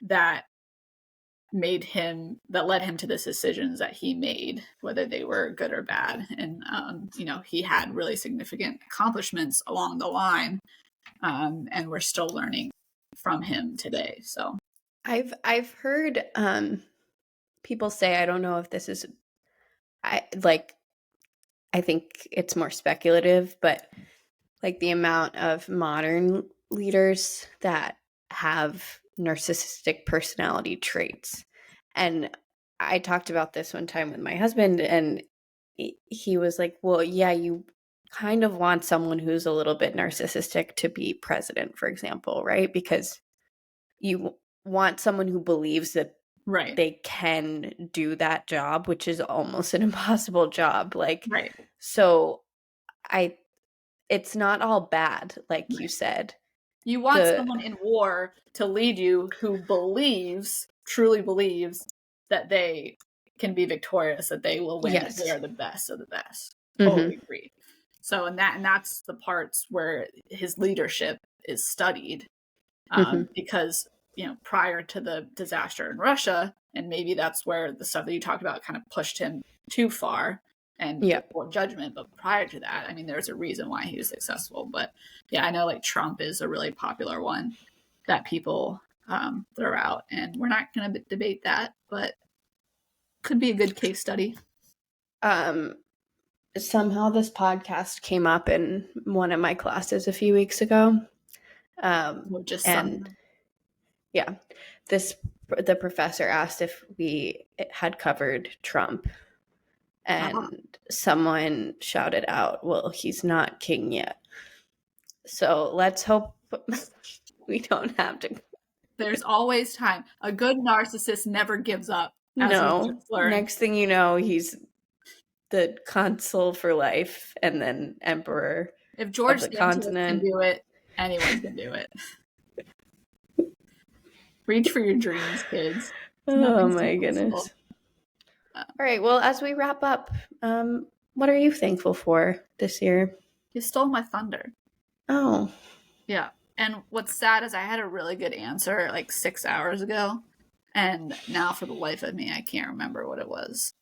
that led him to the decisions that he made, whether they were good or bad. And, he had really significant accomplishments along the line, and we're still learning from him today. So I've heard people say, I don't know if this is, I think it's more speculative, but like the amount of modern leaders that have narcissistic personality traits. And I talked about this one time with my husband, and he was like, well, yeah, you kind of want someone who's a little bit narcissistic to be president, for example, right? Because you want someone who believes that right. they can do that job, which is almost an impossible job. Like, right. So it's not all bad, like you said. You want someone in war to lead you who truly believes that they can be victorious, that they will win, that they are the best of the best. Totally agree. So, and that's the parts where his leadership is studied, because, prior to the disaster in Russia, and maybe that's where the stuff that you talked about kind of pushed him too far and poor judgment. But prior to that, I mean, there's a reason why he was successful. But yeah, I know like Trump is a really popular one that people throw out, and we're not going to debate that, but could be a good case study. Somehow this podcast came up in one of my classes a few weeks ago. The professor asked if we had covered Trump, and someone shouted out, well, he's not king yet. So let's hope we don't have to. There's always time. A good narcissist never gives up. No. Next thing you know, he's the consul for life and then emperor. If George can do it, anyone can do it. Reach for your dreams, kids. Oh my goodness. All right. Well, as we wrap up, what are you thankful for this year? You stole my thunder. Oh. Yeah. And what's sad is I had a really good answer like 6 hours ago. And now for the life of me, I can't remember what it was.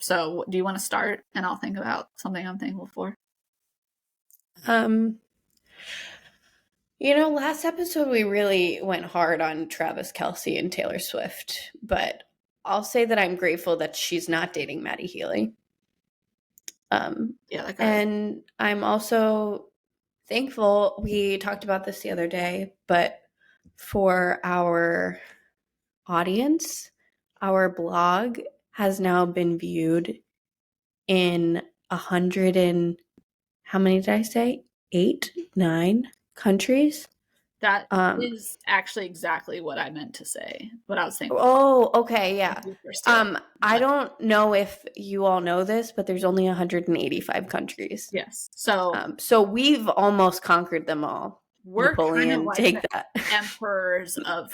So do you want to start and I'll think about something I'm thankful for? Last episode we really went hard on Travis Kelce and Taylor Swift, but I'll say that I'm grateful that she's not dating Maddie Healy. And I'm also thankful, we talked about this the other day, but for our audience, our blog has now been viewed in 100 and how many did I say? 8, 9 countries. That is actually exactly what I meant to say. What I was thinking. Oh, okay, yeah. I don't know if you all know this, but there's only 185 countries. Yes. So we've almost conquered them all. We're Napoleon, kind of like take that. Emperors of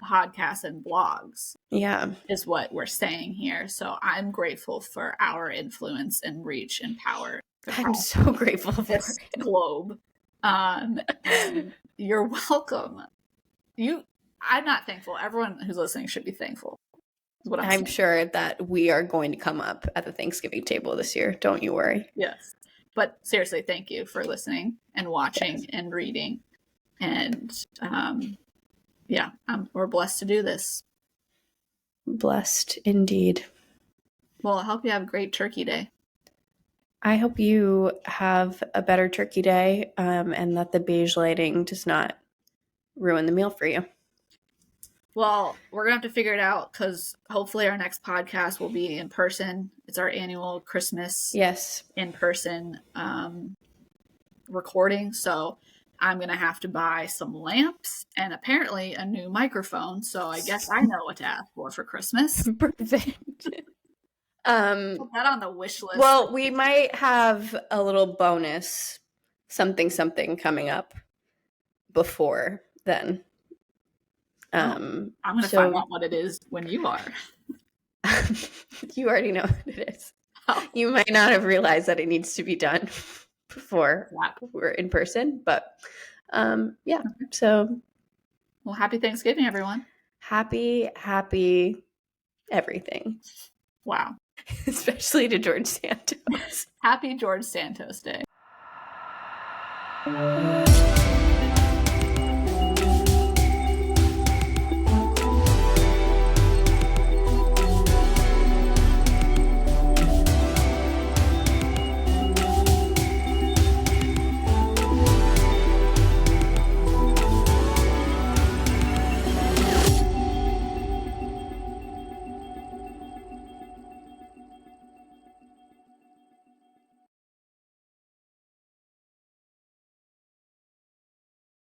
podcasts and blogs. Yeah. Is what we're saying here. So I'm grateful for our influence and reach and power. I'm so grateful for this globe. And you're welcome. I'm not thankful. Everyone who's listening should be thankful. Is what I'm sure that we are going to come up at the Thanksgiving table this year. Don't you worry. Yes. But seriously, thank you for listening and watching and reading. And we're blessed to do this. Blessed indeed. Well, I hope you have a great Turkey Day. I hope you have a better Turkey Day, and that the beige lighting does not ruin the meal for you. Well, we're going to have to figure it out because hopefully our next podcast will be in person. It's our annual Christmas in-person recording. So I'm going to have to buy some lamps and apparently a new microphone. So I guess I know what to ask for Christmas. Perfect. Put that on the wish list. Well, we might have a little bonus something coming up before then. I'm going to find out what it is when you are. You already know what it is. Oh. You might not have realized that it needs to be done before we're in person, but So. Well, happy Thanksgiving, everyone. happy everything. Wow. Especially to George Santos. Happy George Santos Day.